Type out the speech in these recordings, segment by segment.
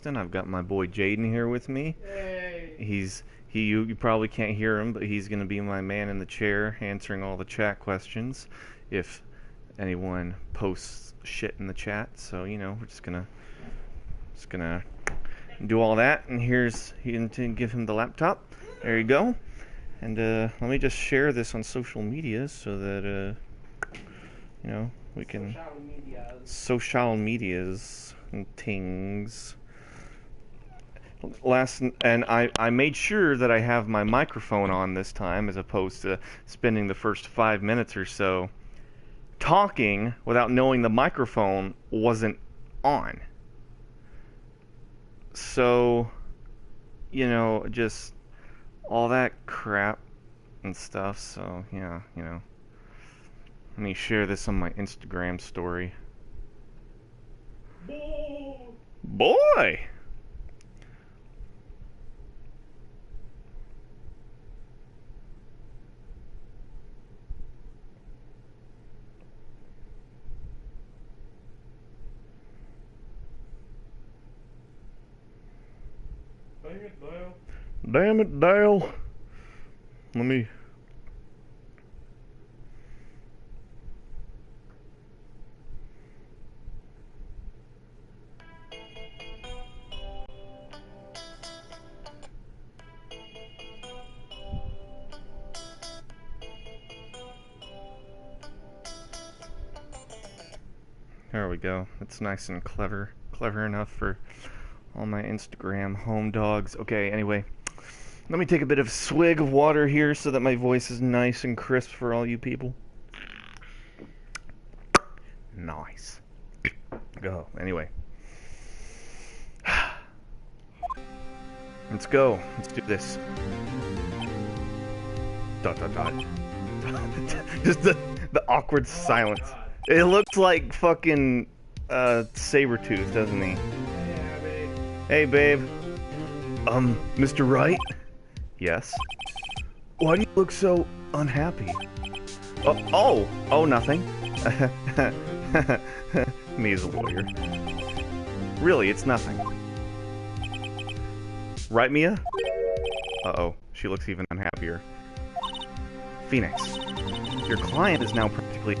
I've got my boy Jaden here with me. Hey. You probably can't hear him, but he's gonna be my man in the chair, answering all the chat questions if anyone posts shit in the chat. So we're just gonna do all that. And to give him the laptop. There you go. And let me just share this on social media so that we can social medias and things. And I made sure that I have my microphone on this time, as opposed to spending the first 5 minutes or so talking without knowing the microphone wasn't on. So, just all that crap and stuff. So, yeah, let me share this on my Instagram story. Boy! Dang it, Dale. Damn it, Dale. Let me... There we go. It's nice and clever. Clever enough for all my Instagram home dogs. Okay, anyway. Let me take a bit of swig of water here so that my voice is nice and crisp for all you people. Nice. Go. Anyway. Let's go. Let's do this. Dot dot dot. Just the awkward silence. It looks like fucking Sabretooth, doesn't he? Yeah, babe. Hey, babe. Mr. Wright? Yes? Why do you look so unhappy? Oh, nothing. Me as a lawyer. Really, it's nothing. Right, Mia? Uh-oh, she looks even unhappier. Phoenix, your client is now practically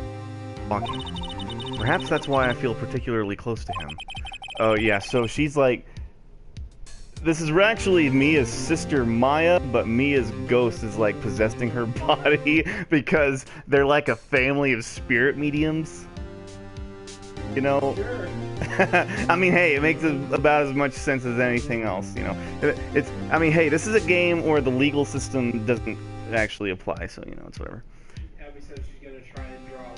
walking. Perhaps that's why I feel particularly close to him. Oh, yeah, so she's like... This is actually Mia's sister, Maya, but Mia's ghost is, like, possessing her body because they're like a family of spirit mediums. You know? Sure. I mean, hey, it makes about as much sense as anything else, I mean, hey, this is a game where the legal system doesn't actually apply, so, it's whatever. Abby says she's gonna try and draw while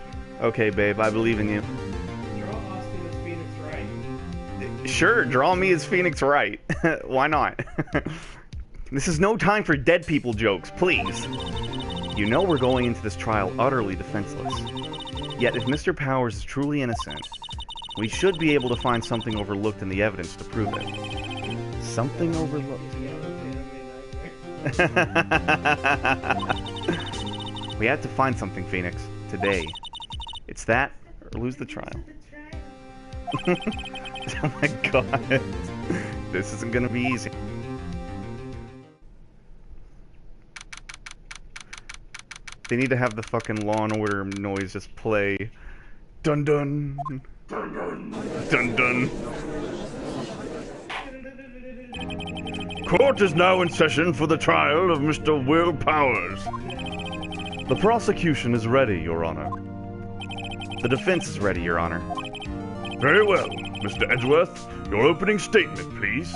watching. Okay, babe, I believe in you. Draw Austin as Phoenix Wright. Sure, draw me as Phoenix Wright. Why not? This is no time for dead people jokes, please. You know we're going into this trial utterly defenseless. Yet if Mr. Powers is truly innocent, we should be able to find something overlooked in the evidence to prove it. Something overlooked. We had to find something, Phoenix. Today. It's that, or lose the trial. Oh my god. This isn't gonna be easy. They need to have the fucking Law and Order noise just play. Dun dun. Dun dun. Dun dun. Court is now in session for the trial of Mr. Will Powers. The prosecution is ready, Your Honor. The defense is ready, Your Honor. Very well. Mr. Edgeworth, your opening statement, please.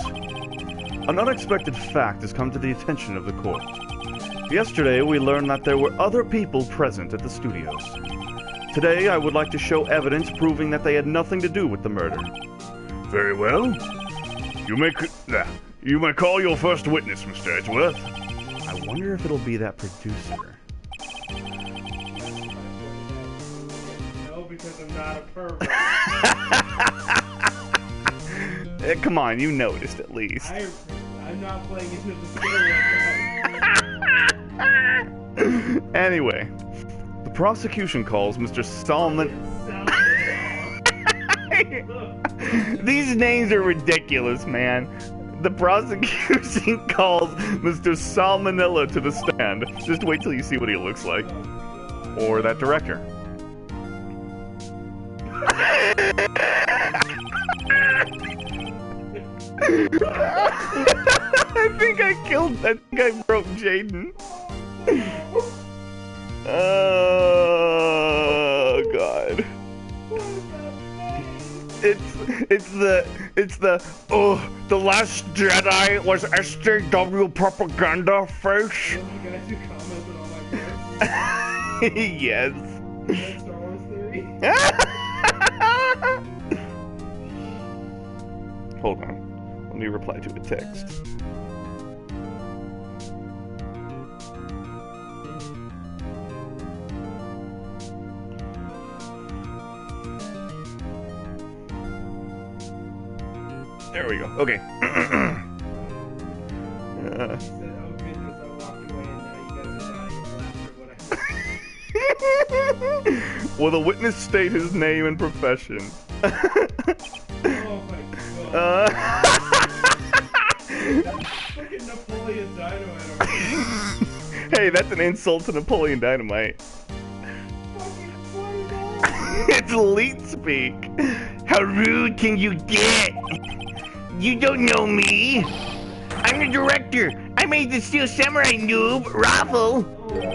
An unexpected fact has come to the attention of the court. Yesterday, we learned that there were other people present at the studios. Today, I would like to show evidence proving that they had nothing to do with the murder. Very well. You may call your first witness, Mr. Edgeworth. I wonder if it'll be that producer. No, because I'm not a pervert. Come on, you noticed at least. I'm not playing into the stereotype. Anyway, the prosecution calls Mr. Solomon... These names are ridiculous, man. The prosecution calls Mr. Salmonella to the stand. Just wait till you see what he looks like. Or that director. I think I broke Jaden. Oh God. It's the the Last Jedi was SJW propaganda face. Those are the guys who commented on my posts. Yes. That's Star Wars theory. Hold on. Let me reply to a text. There we go. Okay. He said, oh goodness, I walked away and now you guys are dying of laughter. What I Will the witness state his name and profession? Oh my god. Fucking Napoleon Dynamite. Hey, that's an insult to Napoleon Dynamite. Fucking funny dog. It's elite speak. How rude can you get? You don't know me. I'm the director. I made the Steel Samurai noob, Raffle. Oh my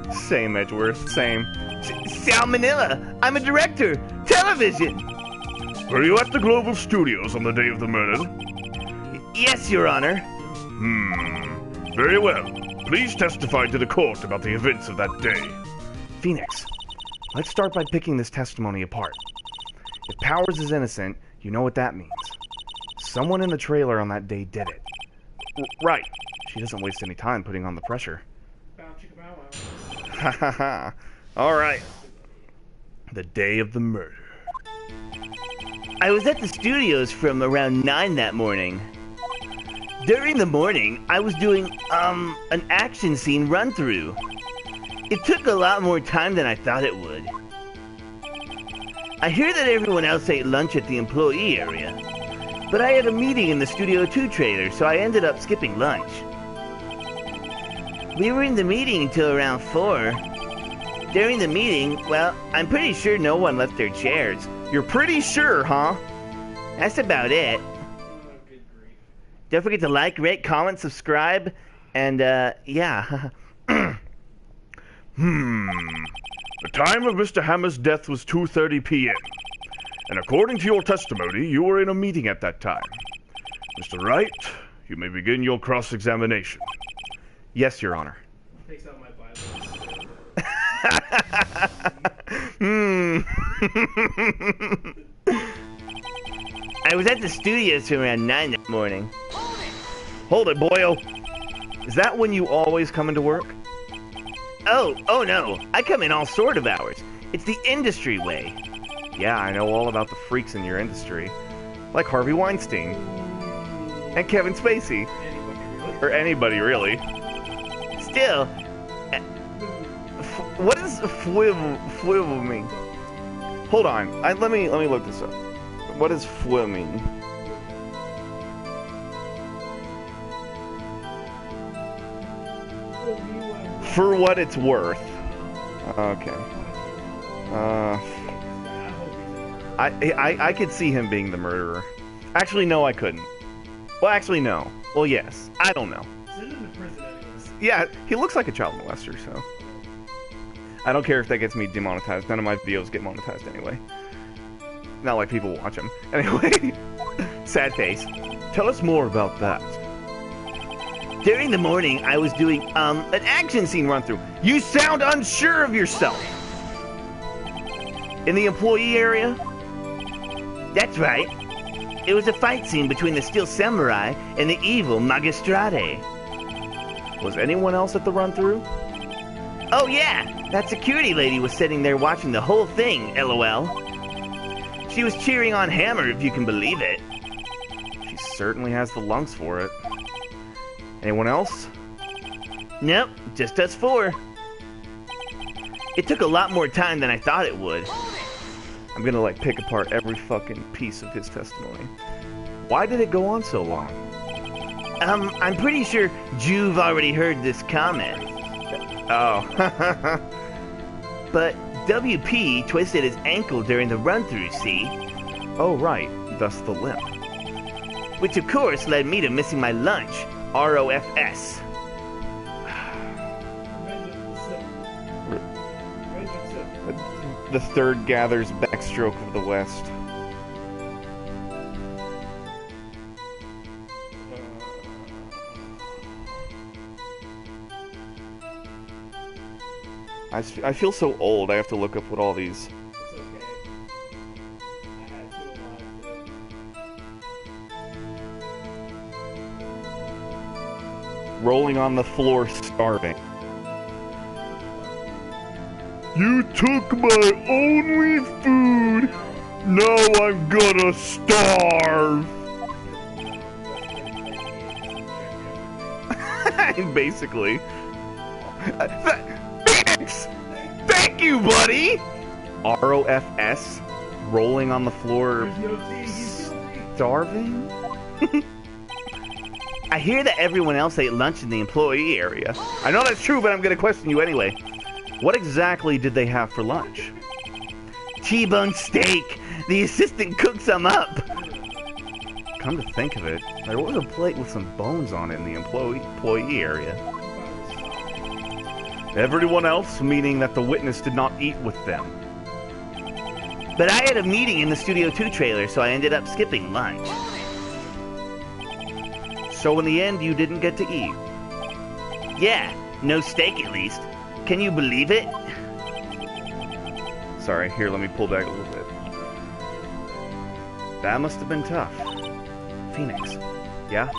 god. Same, Edgeworth, same. Salmonella. I'm a director. Television. Were you at the Global Studios on the day of the murder? Yes, Your Honor. Very well. Please testify to the court about the events of that day. Phoenix, let's start by picking this testimony apart. If Powers is innocent, you know what that means. Someone in the trailer on that day did it. Right. She doesn't waste any time putting on the pressure. Bow chicka bow wow. Ha ha ha. Alright. The day of the murder. I was at the studios from around 9 that morning. During the morning, I was doing, an action scene run-through. It took a lot more time than I thought it would. I hear that everyone else ate lunch at the employee area, but I had a meeting in the Studio 2 trailer, so I ended up skipping lunch. We were in the meeting until around 4. During the meeting, well, I'm pretty sure no one left their chairs. You're pretty sure, huh? That's about it. Oh, good grief. Don't forget to like, rate, comment, subscribe, and, yeah. The time of Mr. Hammer's death was 2:30 p.m. And according to your testimony, you were in a meeting at that time. Mr. Wright, you may begin your cross-examination. Yes, Your Honor. Takes out my Bible. I was at the studios from around 9 that morning. Hold it, boyo. Is that when you always come into work? Oh no. I come in all sort of hours. It's the industry way. Yeah, I know all about the freaks in your industry. Like Harvey Weinstein. And Kevin Spacey. Or anybody, really. Still, what does fwivel mean? Hold on. Let me look this up. What does fwivel mean? For what it's worth. Okay. I could see him being the murderer. Actually, no, I couldn't. Well, actually, no. Well, yes. I don't know. Send him to prison anyways. Yeah, he looks like a child molester, so. I don't care if that gets me demonetized. None of my videos get monetized anyway. Not like people watch them. Anyway, sad face. Tell us more about that. During the morning, I was doing, an action scene run-through. You sound unsure of yourself. In the employee area? That's right. It was a fight scene between the Steel Samurai and the evil Magistrate. Was anyone else at the run-through? Oh yeah, that security lady was sitting there watching the whole thing, LOL. She was cheering on Hammer, if you can believe it. She certainly has the lungs for it. Anyone else? Nope, just us 4. It took a lot more time than I thought it would. I'm gonna like pick apart every fucking piece of his testimony. Why did it go on so long? I'm pretty sure you've already heard this comment. Oh. But WP twisted his ankle during the run-through, see? Oh, right. Thus the limp. Which of course led me to missing my lunch. ROFS. The third gathers backstroke of the West. I feel so old. I have to look up what all these. It's okay. I had to alive. Rolling on the floor, starving. You took my only food. Now I'm gonna starve. Basically. Phoenix! Thank you, buddy! ROFS? Rolling on the floor, There's no tea, he's guilty. starving? I hear that everyone else ate lunch in the employee area. I know that's true, but I'm gonna question you anyway. What exactly did they have for lunch? T-bone steak. The assistant cooked some up. Come to think of it, there was a plate with some bones on it in the employee area. Everyone else, meaning that the witness did not eat with them. But I had a meeting in the Studio 2 trailer, so I ended up skipping lunch. So in the end, you didn't get to eat. Yeah, no steak at least. Can you believe it? Sorry, here, let me pull back a little bit. That must have been tough. Phoenix, yeah?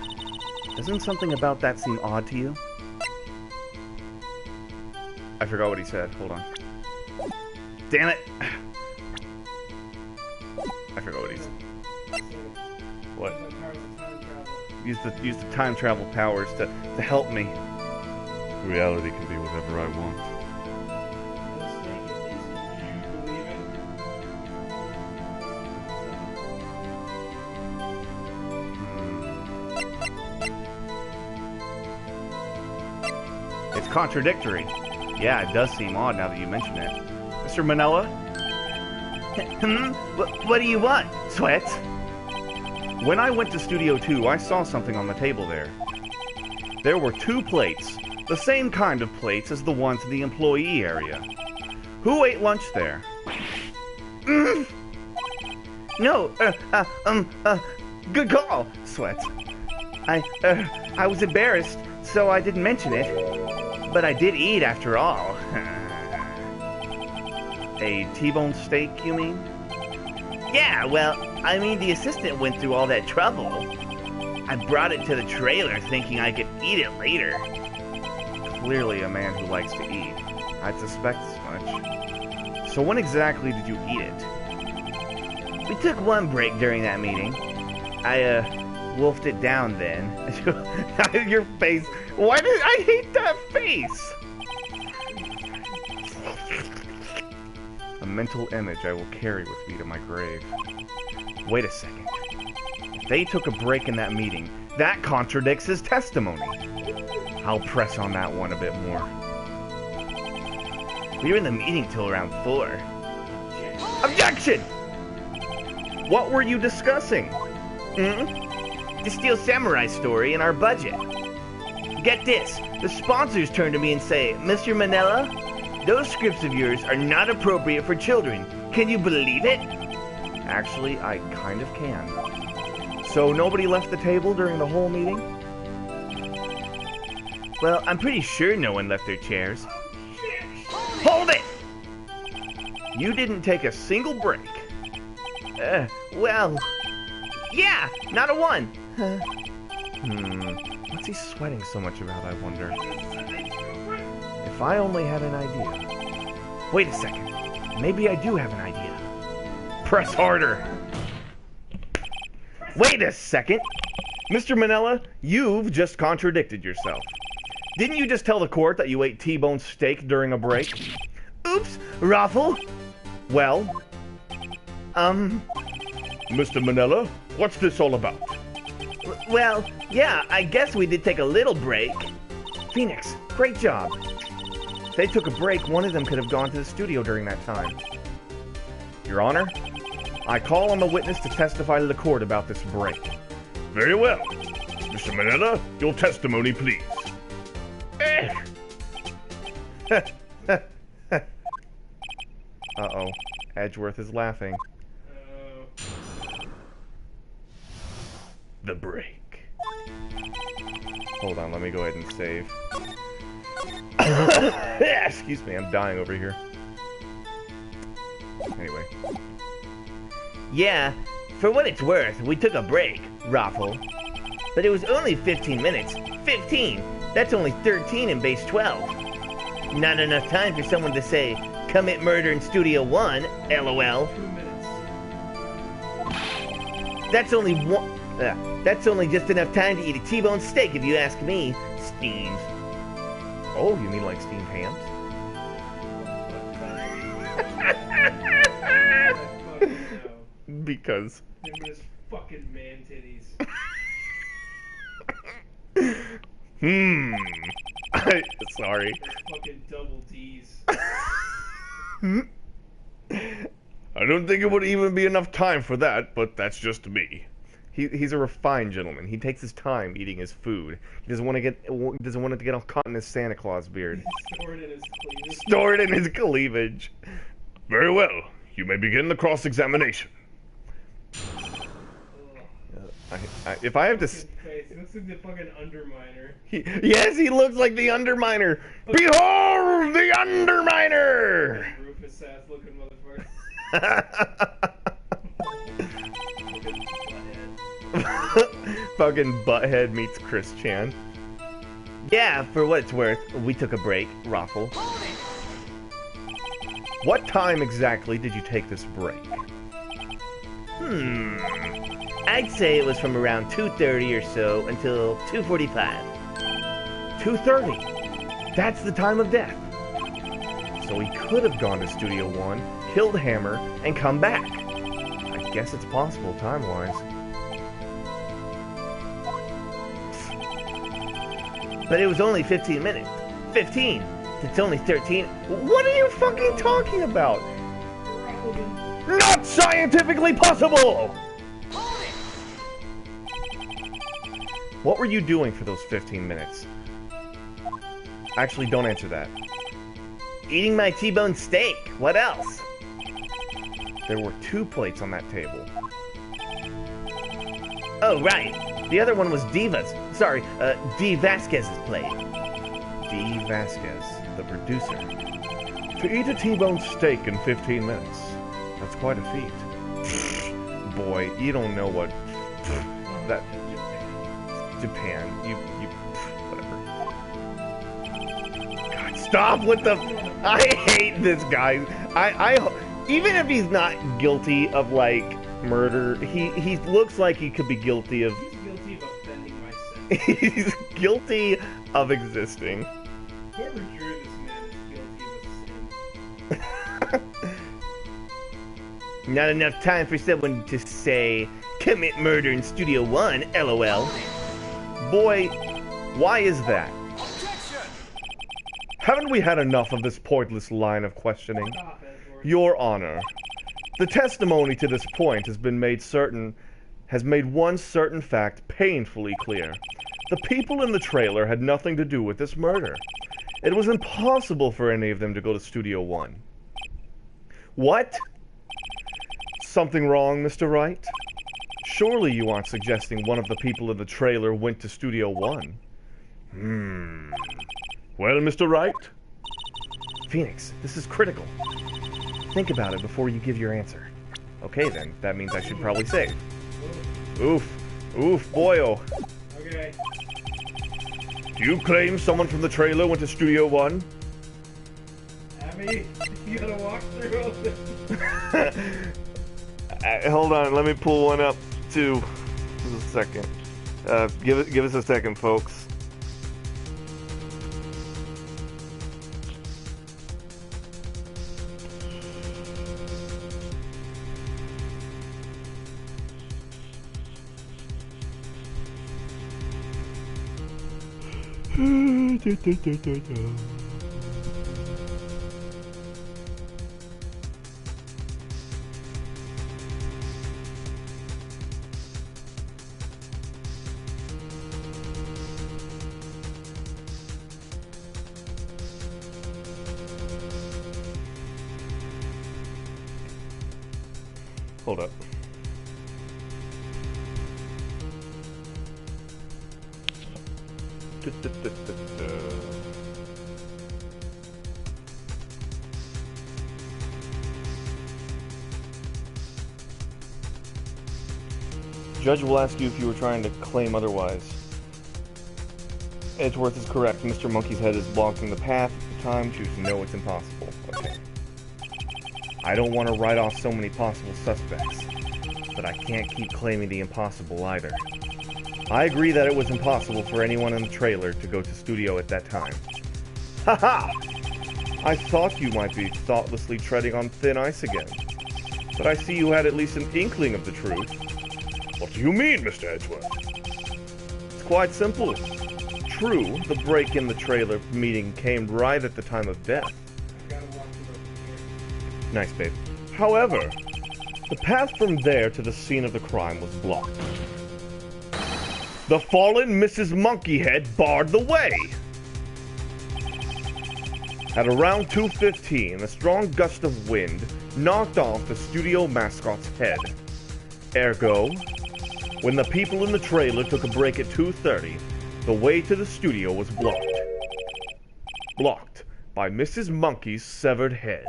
Doesn't something about that seem odd to you? I forgot what he said. Hold on. Damn it! I forgot what he said. What? Use the time travel powers to help me. Reality can be whatever I want. No steak, at least you believe it. It's contradictory. Yeah, it does seem odd now that you mention it. Mr. Manila? What do you want, Sweat? When I went to Studio 2, I saw something on the table there. There were 2 plates, the same kind of plates as the ones in the employee area. Who ate lunch there? No, good call, Sweat. I was embarrassed, so I didn't mention it. But I did eat after all. A T-bone steak, you mean? Yeah, well, I mean, the assistant went through all that trouble. I brought it to the trailer thinking I could eat it later. Clearly a man who likes to eat. I'd suspect as much. So when exactly did you eat it? We took one break during that meeting. I, wolfed it down then. Your face. Why did I hate that face? A mental image I will carry with me to my grave. Wait a second. If they took a break in that meeting, that contradicts his testimony. I'll press on that one a bit more. We were in the meeting till around 4. Objection! What were you discussing? The Steel Samurai story and our budget. Get this, the sponsors turn to me and say, Mr. Manila, those scripts of yours are not appropriate for children. Can you believe it? Actually, I kind of can. So nobody left the table during the whole meeting? Well, I'm pretty sure no one left their chairs. Hold it! You didn't take a single break. Well, yeah, not a one. What's he sweating so much about, I wonder? If I only had an idea. Wait a second. Maybe I do have an idea. Press harder. Wait a second. Mr. Manila, you've just contradicted yourself. Didn't you just tell the court that you ate T-bone steak during a break? Oops, Raffle. Well, Mr. Manila, what's this all about? Well, yeah, I guess we did take a little break. Phoenix, great job. If they took a break, one of them could have gone to the studio during that time. Your Honor, I call on the witness to testify to the court about this break. Very well. Mr. Manila, your testimony, please. Uh-oh. Edgeworth is laughing. The break. Hold on, let me go ahead and save. Excuse me, I'm dying over here. Anyway. Yeah, for what it's worth, we took a break, Raffle. But it was only 15 minutes. 15! That's only 13 in base 12. Not enough time for someone to say, commit murder in Studio 1, LOL. 2 minutes. That's only just enough time to eat a T-bone steak if you ask me. Steamed. Oh, you mean like steamed hams? Because... Him and his fucking man titties. Sorry. Fucking double D's. I don't think it would even be enough time for that, but that's just me. He's a refined gentleman. He takes his time eating his food. He doesn't want it to get all caught in his Santa Claus beard. Stored in his cleavage. Stored in his cleavage. Very well. You may begin the cross-examination. If I have to... His face. He looks like the fucking underminer. Yes, he looks like the Underminer. Behold the Underminer! Rufus ass looking motherfucker. Fucking Butthead meets Chris Chan. Yeah, for what it's worth, we took a break, Raffle. What time exactly did you take this break? I'd say it was from around 2:30 or so until 2:45. 2:30. That's the time of death. So he could have gone to Studio 1, killed Hammer, and come back. I guess it's possible time-wise. But it was only 15 minutes. 15! It's only 13. What are you fucking talking about? Not scientifically possible! What were you doing for those 15 minutes? Actually, don't answer that. Eating my T-bone steak. What else? There were 2 plates on that table. Oh, right. The other one was Diva's. Sorry, D. Vasquez's plate. D. Vasquez, the producer. To eat a T-bone steak in 15 minutes. That's quite a feat. Boy, you don't know what... that... Japan. You... whatever. God, stop with the... I hate this guy. Even if he's not guilty of, like, murder, he looks like he could be guilty of... He's guilty of offending my sense. He's guilty of existing. Whoever drew this man is guilty of a sin. Not enough time for someone to say, commit murder in Studio 1, LOL. Boy, why is that? Haven't we had enough of this pointless line of questioning? Stop it, George. Your Honor, the testimony to this point has made one certain fact painfully clear. The people in the trailer had nothing to do with this murder. It was impossible for any of them to go to Studio 1. What? Something wrong, Mr. Wright? Surely you aren't suggesting one of the people in the trailer went to Studio 1? Well, Mr. Wright? Phoenix, this is critical. Think about it before you give your answer. Okay then, that means I should probably say. Oof. Oof, boyo. Okay. Do you claim someone from the trailer went to Studio 1? Abby, you gotta walk through all this. Hold on, let me pull one up too. Just a second. Give us a second, folks. Hold up. Judge will ask you if you were trying to claim otherwise. Edgeworth is correct. Mr. Monkey's head is blocking the path at the time. Choose no, it's impossible. Okay. I don't want to write off so many possible suspects, but I can't keep claiming the impossible either. I agree that it was impossible for anyone in the trailer to go to studio at that time. Haha! I thought you might be thoughtlessly treading on thin ice again, but I see you had at least an inkling of the truth. What do you mean, Mr. Edgeworth? It's quite simple. True, the break in the trailer meeting came right at the time of death. Nice, babe. However, the path from there to the scene of the crime was blocked. The fallen Mrs. Monkeyhead barred the way! At around 2:15, a strong gust of wind knocked off the studio mascot's head. Ergo, when the people in the trailer took a break at 2:30, the way to the studio was blocked. Blocked by Mrs. Monkey's severed head.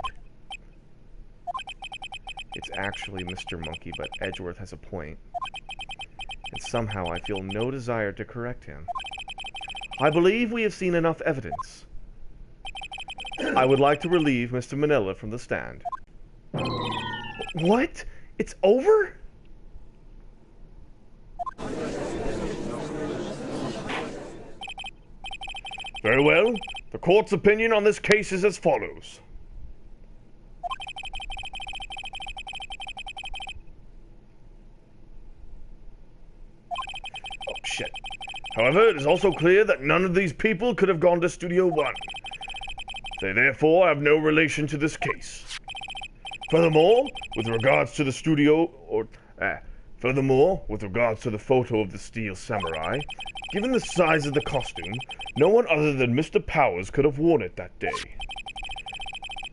It's actually Mr. Monkey, but Edgeworth has a point. And somehow I feel no desire to correct him. I believe we have seen enough evidence. I would like to relieve Mr. Manila from the stand. What? It's over? Very well. The court's opinion on this case is as follows. Oh, shit. However, it is also clear that none of these people could have gone to Studio One. They therefore have no relation to this case. Furthermore, with regards to the photo of the Steel Samurai, given the size of the costume, no one other than Mr. Powers could have worn it that day.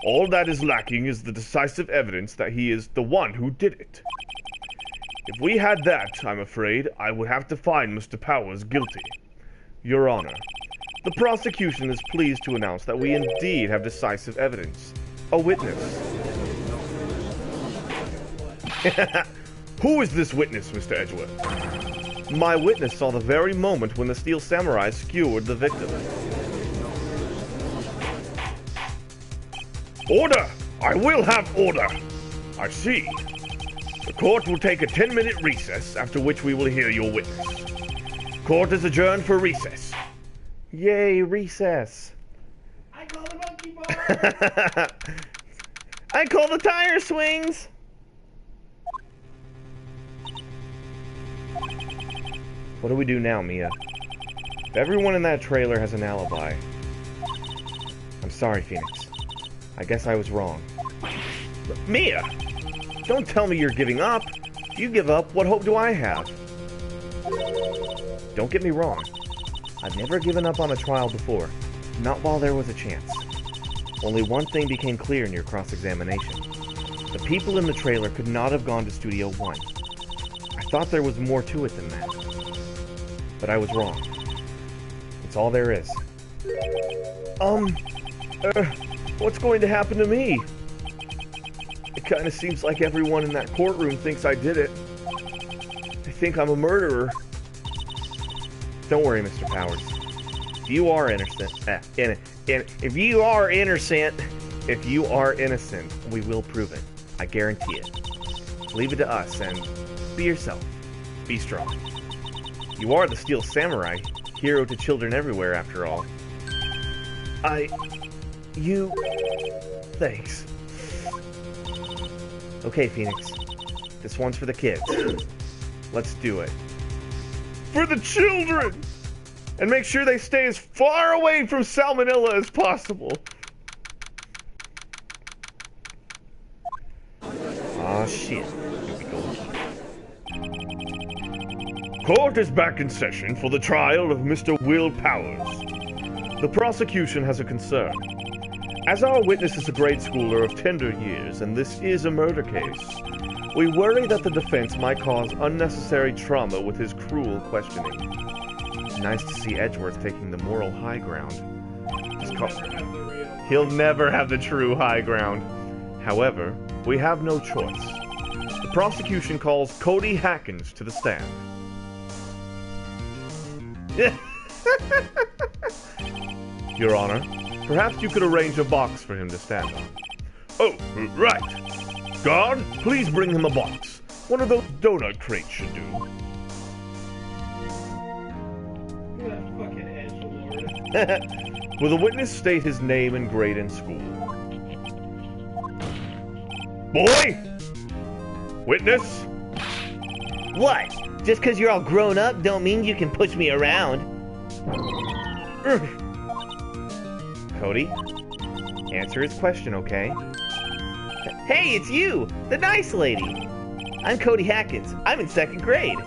All that is lacking is the decisive evidence that he is the one who did it. If we had that, I'm afraid, I would have to find Mr. Powers guilty. Your Honor, the prosecution is pleased to announce that we indeed have decisive evidence. A witness. Who is this witness, Mr. Edgeworth? My witness saw the very moment when the Steel Samurai skewered the victim. Order! I will have order! I see. The court will take a 10-minute recess, after which we will hear your witness. Court is adjourned for recess. Yay, recess. I call the monkey bar. I call the tire swings. What do we do now, Mia? If everyone in that trailer has an alibi. I'm sorry, Phoenix. I guess I was wrong. But Mia! Don't tell me you're giving up. If you give up, what hope do I have? Don't get me wrong. I've never given up on a trial before. Not while there was a chance. Only one thing became clear in your cross-examination. The people in the trailer could not have gone to Studio One. I thought there was more to it than that. But I was wrong. It's all there is. What's going to happen to me? It kind of seems like everyone in that courtroom thinks I did it. They think I'm a murderer. Don't worry, Mr. Powers. If you are innocent, if you are innocent, we will prove it. I guarantee it. Leave it to us and be yourself. Be strong. You are the Steel Samurai, hero to children everywhere, after all. Thanks. Okay, Phoenix. This one's for the kids. Let's do it. For the children! And make sure they stay as far away from salmonella as possible. Aw, shit. Here we go. Court is back in session for the trial of Mr. Will Powers. The prosecution has a concern. As our witness is a grade schooler of tender years, and this is a murder case, we worry that the defense might cause unnecessary trauma with his cruel questioning. Nice to see Edgeworth taking the moral high ground. He'll never have the true high ground. However, we have no choice. The prosecution calls Cody Hackins to the stand. Your Honor, perhaps you could arrange a box for him to stand on. Oh, right. Guard, please bring him a box. One of those donut crates should do. That fucking edgelord. Will the witness state his name and grade in school? Boy! Witness? What? Just because you're all grown up don't mean you can push me around. Cody, answer his question, okay? Hey, it's you, the nice lady. I'm Cody Hackins. I'm in 2nd grade.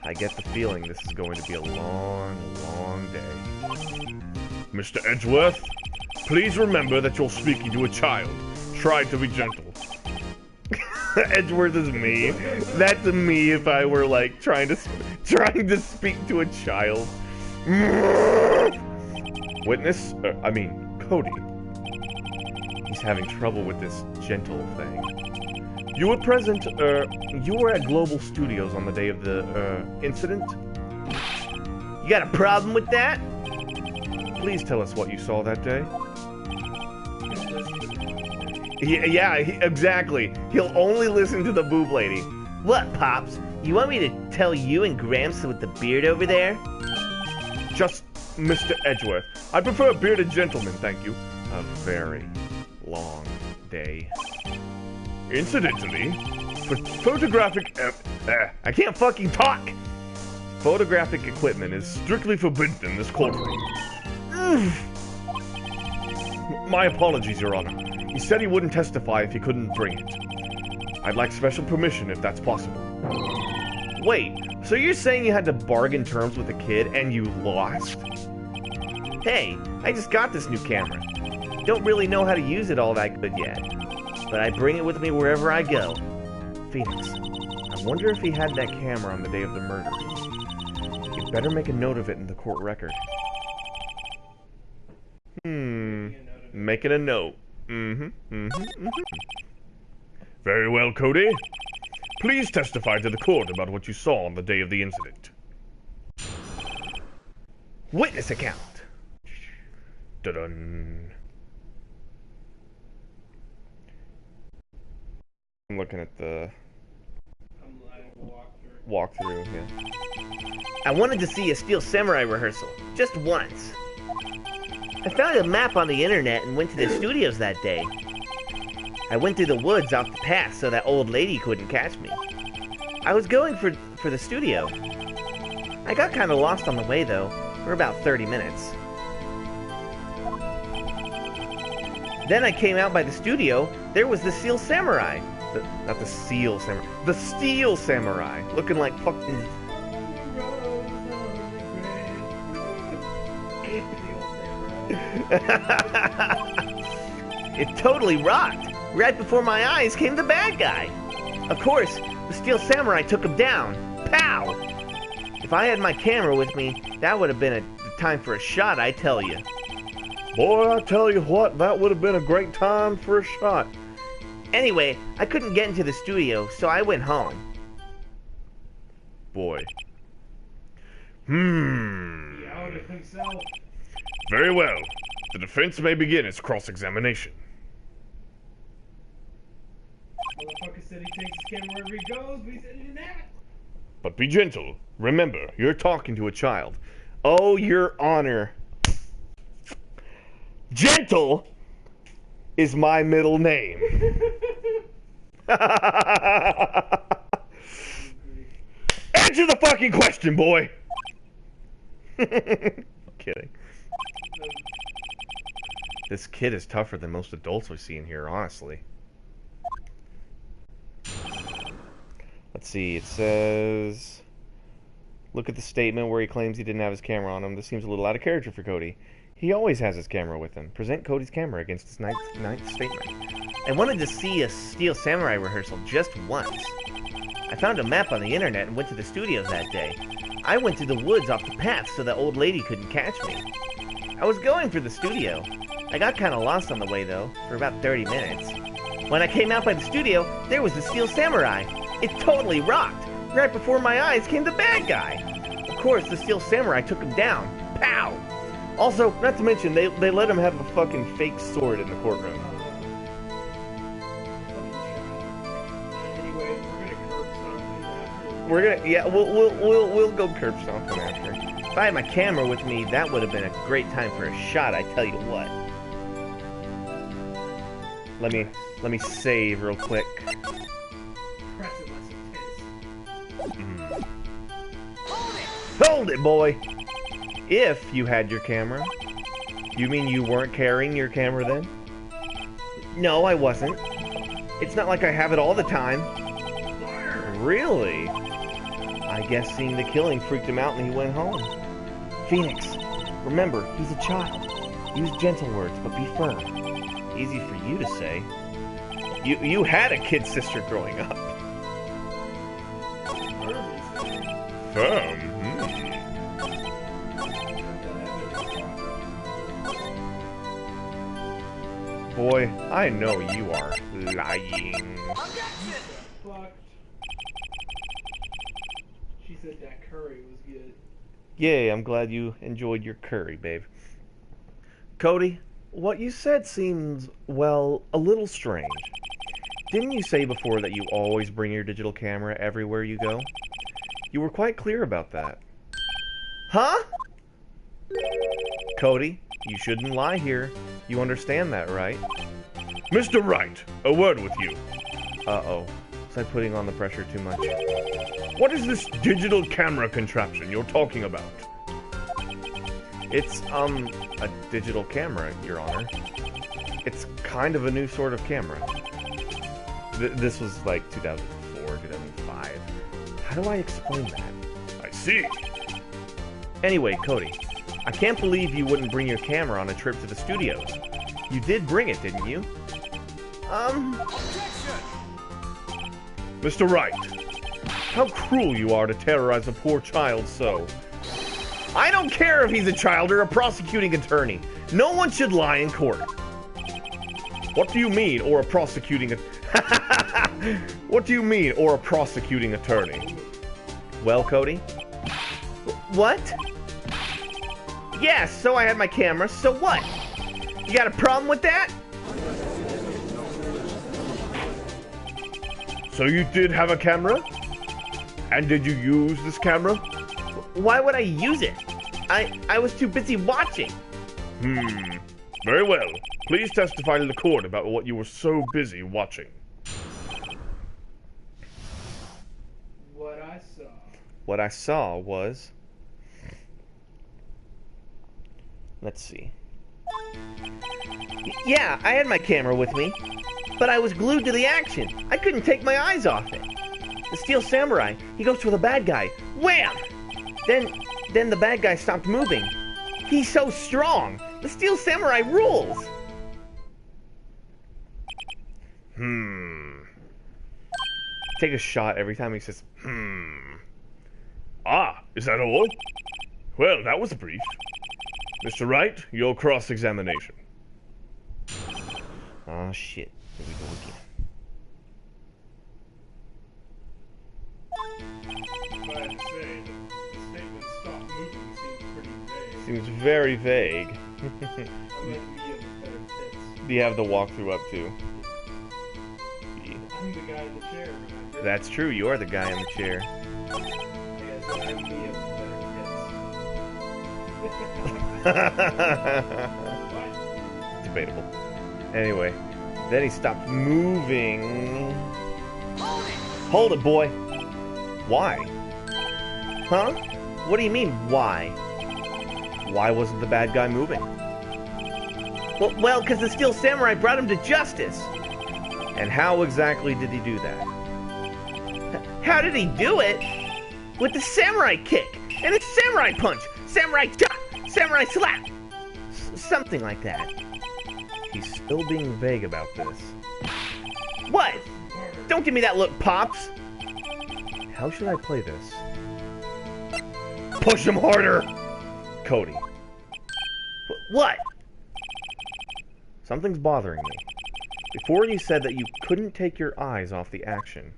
I get the feeling this is going to be a long, long day. Mr. Edgeworth, please remember that you're speaking to a child. Try to be gentle. Edgeworth is me. That's me if I were like trying to speak to a child. Witness, Cody. He's having trouble with this gentle thing. You were present, you were at Global Studios on the day of the, incident? You got a problem with that? Please tell us what you saw that day. Yeah, exactly. He'll only listen to the boob lady. What, Pops? You want me to tell you and Gramps with the beard over there? Just Mr. Edgeworth. I prefer a bearded gentleman, thank you. A very long day. Incidentally, photographic I can't fucking talk! photographic equipment is strictly forbidden in this courtroom. My apologies, Your Honor. He said he wouldn't testify if he couldn't bring it. I'd like special permission if that's possible. Wait, so you're saying you had to bargain terms with a kid and you lost? Hey, I just got this new camera. Don't really know how to use it all that good yet, but I bring it with me wherever I go. Phoenix, I wonder if he had that camera on the day of the murder. You better make a note of it in the court record. Making a note. Very well, Cody. Please testify to the court about what you saw on the day of the incident. Witness account. Dun-dun. I'm looking at the walkthrough, yeah. I wanted to see a Steel Samurai rehearsal, just once. I found a map on the internet and went to the studios that day. I went through the woods off the path so that old lady couldn't catch me. I was going for the studio. I got kind of lost on the way though, for about 30 minutes. Then I came out by the studio, there was the Steel Samurai. Not the Steel Samurai, the Steel Samurai, looking like fucking... It totally rocked. Right before my eyes came the bad guy. Of course, the Steel Samurai took him down. Pow! If I had my camera with me, that would have been the time for a shot, I tell you. Boy, I tell you what, that would have been a great time for a shot. Anyway, I couldn't get into the studio, so I went home. Boy. He outed himself. Very well. The defense may begin its cross-examination. Motherfucker said he takes his camera wherever he goes, but he said he didn't have it. But be gentle. Remember, you're talking to a child. Oh, Your Honor. Gentle is my middle name. Answer the fucking question, boy! Kidding. This kid is tougher than most adults we see in here, honestly. Let's see, it says... Look at the statement where he claims he didn't have his camera on him. This seems a little out of character for Cody. He always has his camera with him. Present Cody's camera against his ninth statement. I wanted to see a Steel Samurai rehearsal just once. I found a map on the internet and went to the studios that day. I went through the woods off the path so that old lady couldn't catch me. I was going for the studio. I got kind of lost on the way, though, for about 30 minutes. When I came out by the studio, there was the Steel Samurai. It totally rocked. Right before my eyes came the bad guy. Of course, the Steel Samurai took him down. Pow! Also, not to mention, they let him have a fucking fake sword in the courtroom. Anyway, we're gonna curb stomp him after. We're gonna, yeah, we'll go curb stomp him after. If I had my camera with me, that would have been a great time for a shot, I tell you what. Let me save real quick. Press it less intense. Hold it, boy! If you had your camera. You mean you weren't carrying your camera then? No, I wasn't. It's not like I have it all the time. Really? I guess seeing the killing freaked him out and he went home. Phoenix, remember, he's a child. Use gentle words, but be firm. Easy for you to say. You had a kid sister growing up. Firm? Boy, I know you are lying. Fucked. She said that curry was good. Yay, I'm glad you enjoyed your curry, babe. Cody, what you said seems, well, a little strange. Didn't you say before that you always bring your digital camera everywhere you go? You were quite clear about that. Huh? Cody, you shouldn't lie here. You understand that, right? Mr. Wright, a word with you. Uh-oh. Was I putting on the pressure too much? What is this digital camera contraption you're talking about? It's, a digital camera, Your Honor. It's kind of a new sort of camera. This was like 2004, 2005. How do I explain that? I see. Anyway, Cody, I can't believe you wouldn't bring your camera on a trip to the studios. You did bring it, didn't you? Mr. Wright, how cruel you are to terrorize a poor child so. I don't care if he's a child or a prosecuting attorney. No one should lie in court. What do you mean, or a prosecuting What do you mean, or a prosecuting attorney? Well, Cody? What? Yes, so I had my camera, so what? You got a problem with that? So you did have a camera? And did you use this camera? Why would I use it? I was too busy watching. Very well. Please testify to the court about what you were so busy watching. What I saw. What I saw was... Let's see. Yeah, I had my camera with me, but I was glued to the action. I couldn't take my eyes off it. The Steel Samurai, he goes for the bad guy. Wham! Then the bad guy stopped moving. He's so strong. The Steel Samurai rules. Take a shot every time he says, Ah, is that all? Well, that was brief. Mr. Wright, your cross-examination. Oh, shit. Here we go again. But I have to say, the statement "stop moving" seems pretty vague. Seems very vague. I'm like me with better tits. Do you have the walkthrough up, too? I'm the guy in the chair. Remember? That's true, you are the guy in the chair. Yeah, so I'm me with better tits. Debatable. Anyway, then he stopped moving. Hold it, boy. Why? Huh? What do you mean, why? Why wasn't the bad guy moving? Well, because the Steel Samurai brought him to justice. And how exactly did he do that? How did he do it? With the samurai kick, and a samurai punch, samurai chop, samurai slap. Something like that. He's still being vague about this. What? Don't give me that look, Pops. How should I play this? Push him harder! Cody. What? Something's bothering me. Before you said that you couldn't take your eyes off the action.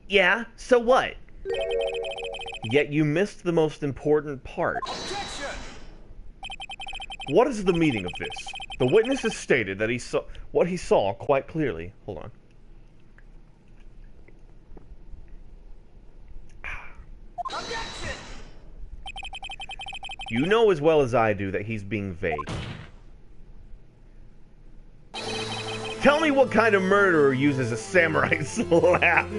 Yeah, so what? Yet you missed the most important part. What is the meaning of this? The witness has stated that he saw what he saw quite clearly. Hold on. Objection! You know as well as I do that he's being vague. Tell me what kind of murderer uses a samurai slap.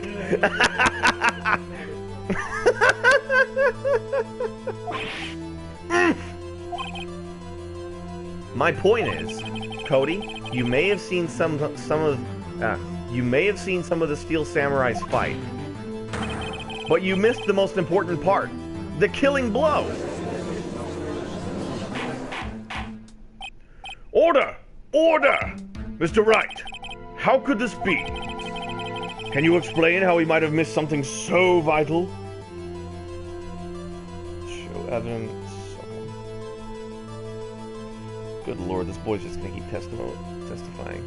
My point is, Cody, you may have seen some of the Steel Samurai's fight, but you missed the most important part: the killing blow. Order! Order! Mr. Wright, how could this be? Can you explain how he might have missed something so vital? Show evidence. Good lord, this boy's just gonna keep testifying.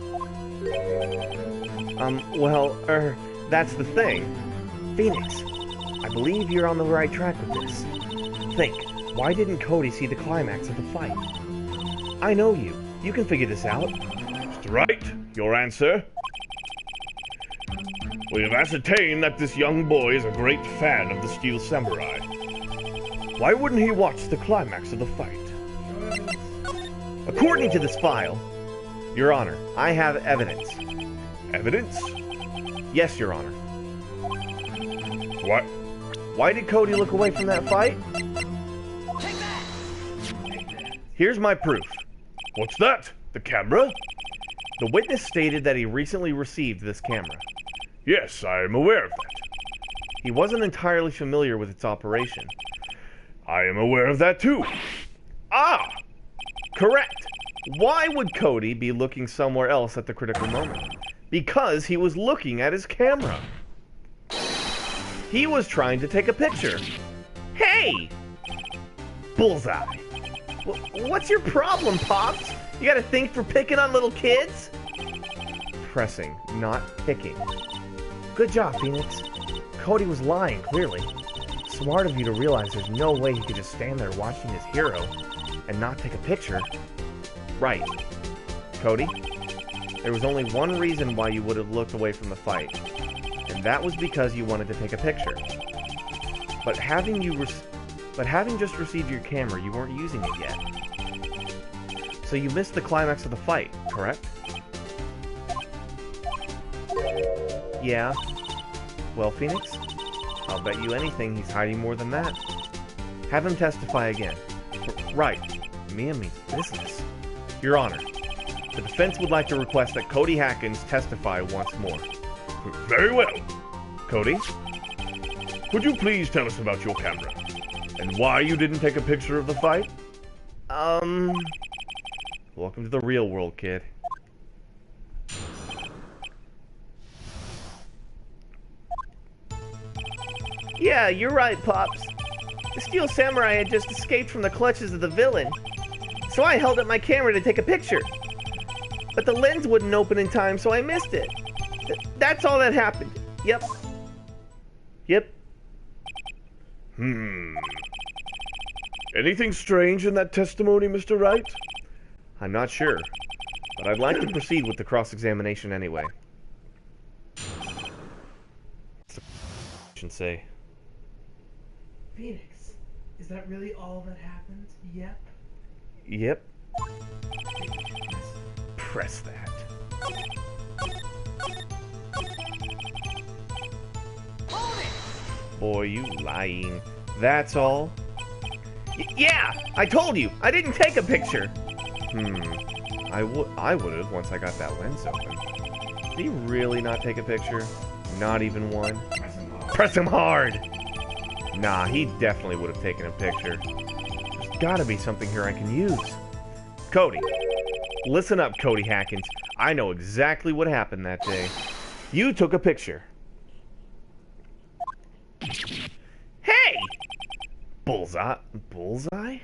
That's the thing. Phoenix, I believe you're on the right track with this. Think, why didn't Cody see the climax of the fight? I know you. You can figure this out. Mr. Wright, your answer? We have ascertained that this young boy is a great fan of the Steel Samurai. Why wouldn't he watch the climax of the fight? According to this file, Your Honor, I have evidence. Evidence? Yes, Your Honor. What? Why did Cody look away from that fight? Take that! Here's my proof. What's that? The camera? The witness stated that he recently received this camera. Yes, I am aware of that. He wasn't entirely familiar with its operation. I am aware of that too. Ah! Correct. Why would Cody be looking somewhere else at the critical moment? Because he was looking at his camera. He was trying to take a picture. Hey! Bullseye. What's your problem, Pops? You got a thing for picking on little kids? Pressing, not picking. Good job, Phoenix. Cody was lying, clearly. Smart of you to realize there's no way he could just stand there watching his hero and not take a picture. Right. Cody, there was only one reason why you would have looked away from the fight, and that was because you wanted to take a picture. But having just received your camera, you weren't using it yet. So you missed the climax of the fight, correct? Yeah. Well, Phoenix, I'll bet you anything he's hiding more than that. Have him testify again. Right. Me and me. Business. Your Honor, the defense would like to request that Cody Hackins testify once more. Very well. Cody, would you please tell us about your camera? And why you didn't take a picture of the fight? Welcome to the real world, kid. Yeah, you're right, Pops. The Steel Samurai had just escaped from the clutches of the villain. So I held up my camera to take a picture. But the lens wouldn't open in time, so I missed it. That's all that happened. Yep. Anything strange in that testimony, Mr. Wright? I'm not sure, but I'd like to proceed with the cross-examination anyway. What's the should say? Phoenix, is that really all that happened? Yep. Yep. Press that. Hold it! Boy, you lying. That's all? Yeah, I told you, I didn't take a picture. I would have once I got that lens open. Did he really not take a picture? Not even one? Press him hard! Nah, he definitely would have taken a picture. There's gotta be something here I can use. Cody. Listen up, Cody Hackins. I know exactly what happened that day. You took a picture. Hey! Bullseye? Bullseye?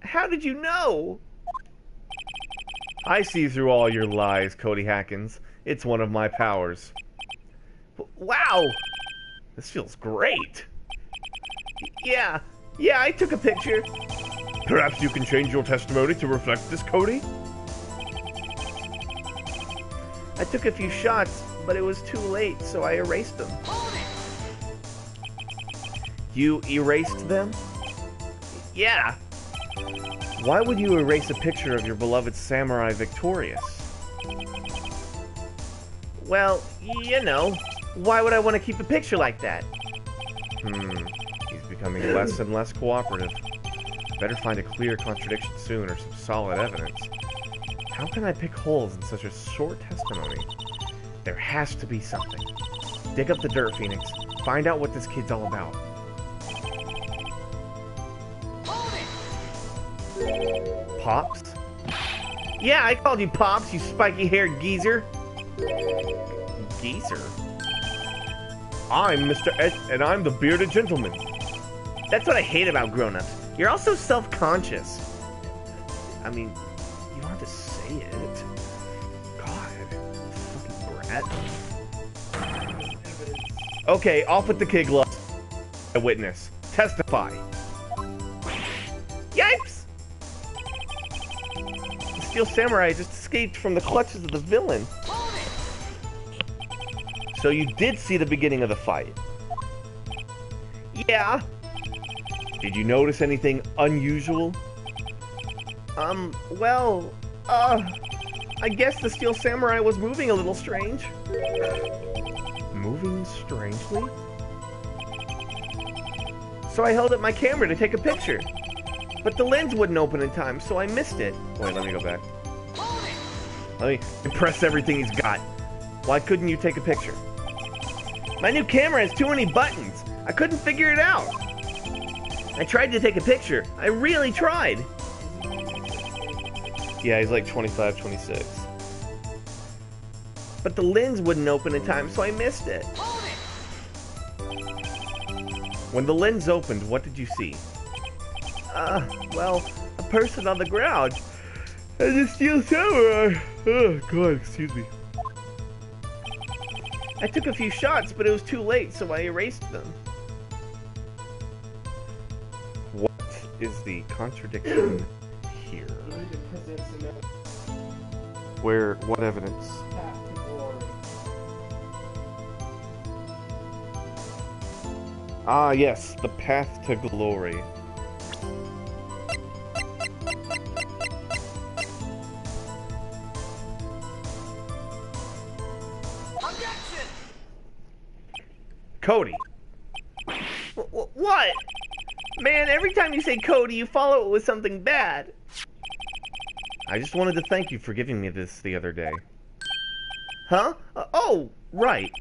How did you know? I see through all your lies, Cody Hackins. It's one of my powers. Wow! This feels great. Yeah, I took a picture. Perhaps you can change your testimony to reflect this, Cody? I took a few shots, but it was too late, so I erased them. You erased them? Yeah. Why would you erase a picture of your beloved samurai victorious? Well, you know, why would I want to keep a picture like that? He's becoming less and less cooperative. Better find a clear contradiction soon or some solid evidence. How can I pick holes in such a short testimony? There has to be something. Dig up the dirt, Phoenix. Find out what this kid's all about. Pops? Yeah, I called you Pops, you spiky-haired geezer. Geezer? I'm Mr. Ed, and I'm the bearded gentleman. That's what I hate about grown-ups. You're all so self-conscious. I mean, you don't have to say it. God, fucking brat. Okay, off with the kid gloves. A witness. Testify. Yipes! The Steel Samurai just escaped from the clutches of the villain. So you did see the beginning of the fight? Yeah. Did you notice anything unusual? Well, I guess the Steel Samurai was moving a little strange. Moving strangely? So I held up my camera to take a picture. But the lens wouldn't open in time, so I missed it. Wait, let me go back. Let me press everything he's got. Why couldn't you take a picture? My new camera has too many buttons. I couldn't figure it out. I tried to take a picture. I really tried. Yeah, he's like 25, 26. But the lens wouldn't open in time, so I missed it. When the lens opened, what did you see? Well, a person on the ground. And the Steel Samurai. Oh, God, excuse me. I took a few shots, but it was too late, so I erased them. What is the contradiction here? Where, what evidence? Ah, yes, the path to glory. Objection! Cody. What? Man, every time you say Cody, you follow it with something bad. I just wanted to thank you for giving me this the other day. Huh? Oh, right.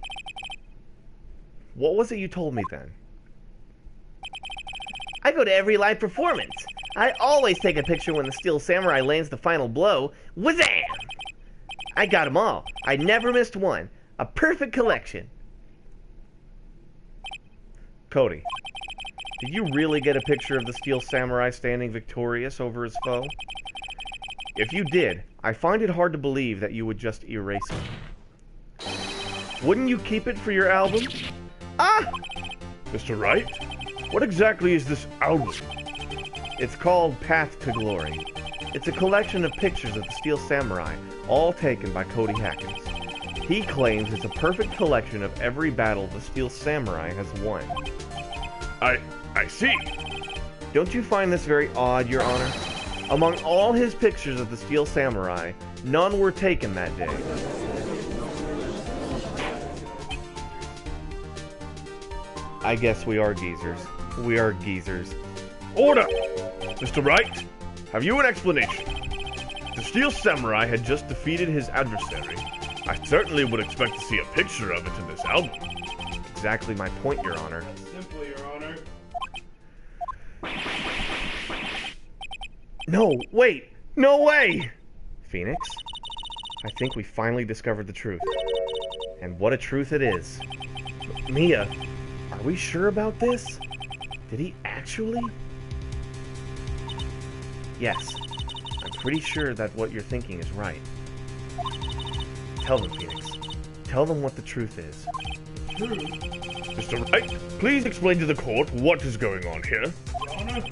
What was it you told me then? I go to every live performance. I always take a picture when the Steel Samurai lands the final blow. Wazam! I got them all. I never missed one. A perfect collection. Cody, did you really get a picture of the Steel Samurai standing victorious over his foe? If you did, I find it hard to believe that you would just erase it. Wouldn't you keep it for your album? Ah! Mr. Wright, what exactly is this album? It's called Path to Glory. It's a collection of pictures of the Steel Samurai, all taken by Cody Hackins. He claims it's a perfect collection of every battle the Steel Samurai has won. I see. Don't you find this very odd, Your Honor? Among all his pictures of the Steel Samurai, none were taken that day. I guess we are geezers. We are geezers. Order! Mr. Wright, have you an explanation? The Steel Samurai had just defeated his adversary. I certainly would expect to see a picture of it in this album. Exactly my point, Your Honor. Simply, Your Honor. No, wait! No way! Phoenix, I think we finally discovered the truth. And what a truth it is. Mia, are we sure about this? Did he actually? Yes. I'm pretty sure that what you're thinking is right. Tell them, Phoenix. Tell them what the truth is. Mr. Wright, please explain to the court what is going on here. Your Honor.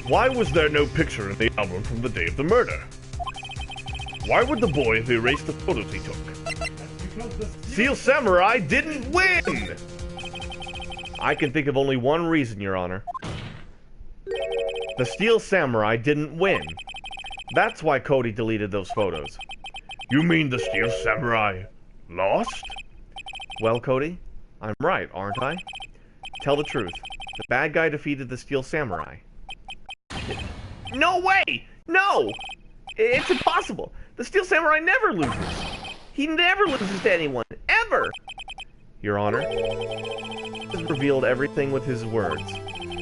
Why was there no picture in the album from the day of the murder? Why would the boy have erased the photos he took? Because the Steel Samurai didn't win! I can think of only one reason, Your Honor. The Steel Samurai didn't win. That's why Cody deleted those photos. You mean the Steel Samurai lost? Well, Cody, I'm right, aren't I? Tell the truth. The bad guy defeated the Steel Samurai. No way! No! It's impossible. The Steel Samurai never loses. He never loses to anyone. Ever! Your Honor, he has revealed everything with his words.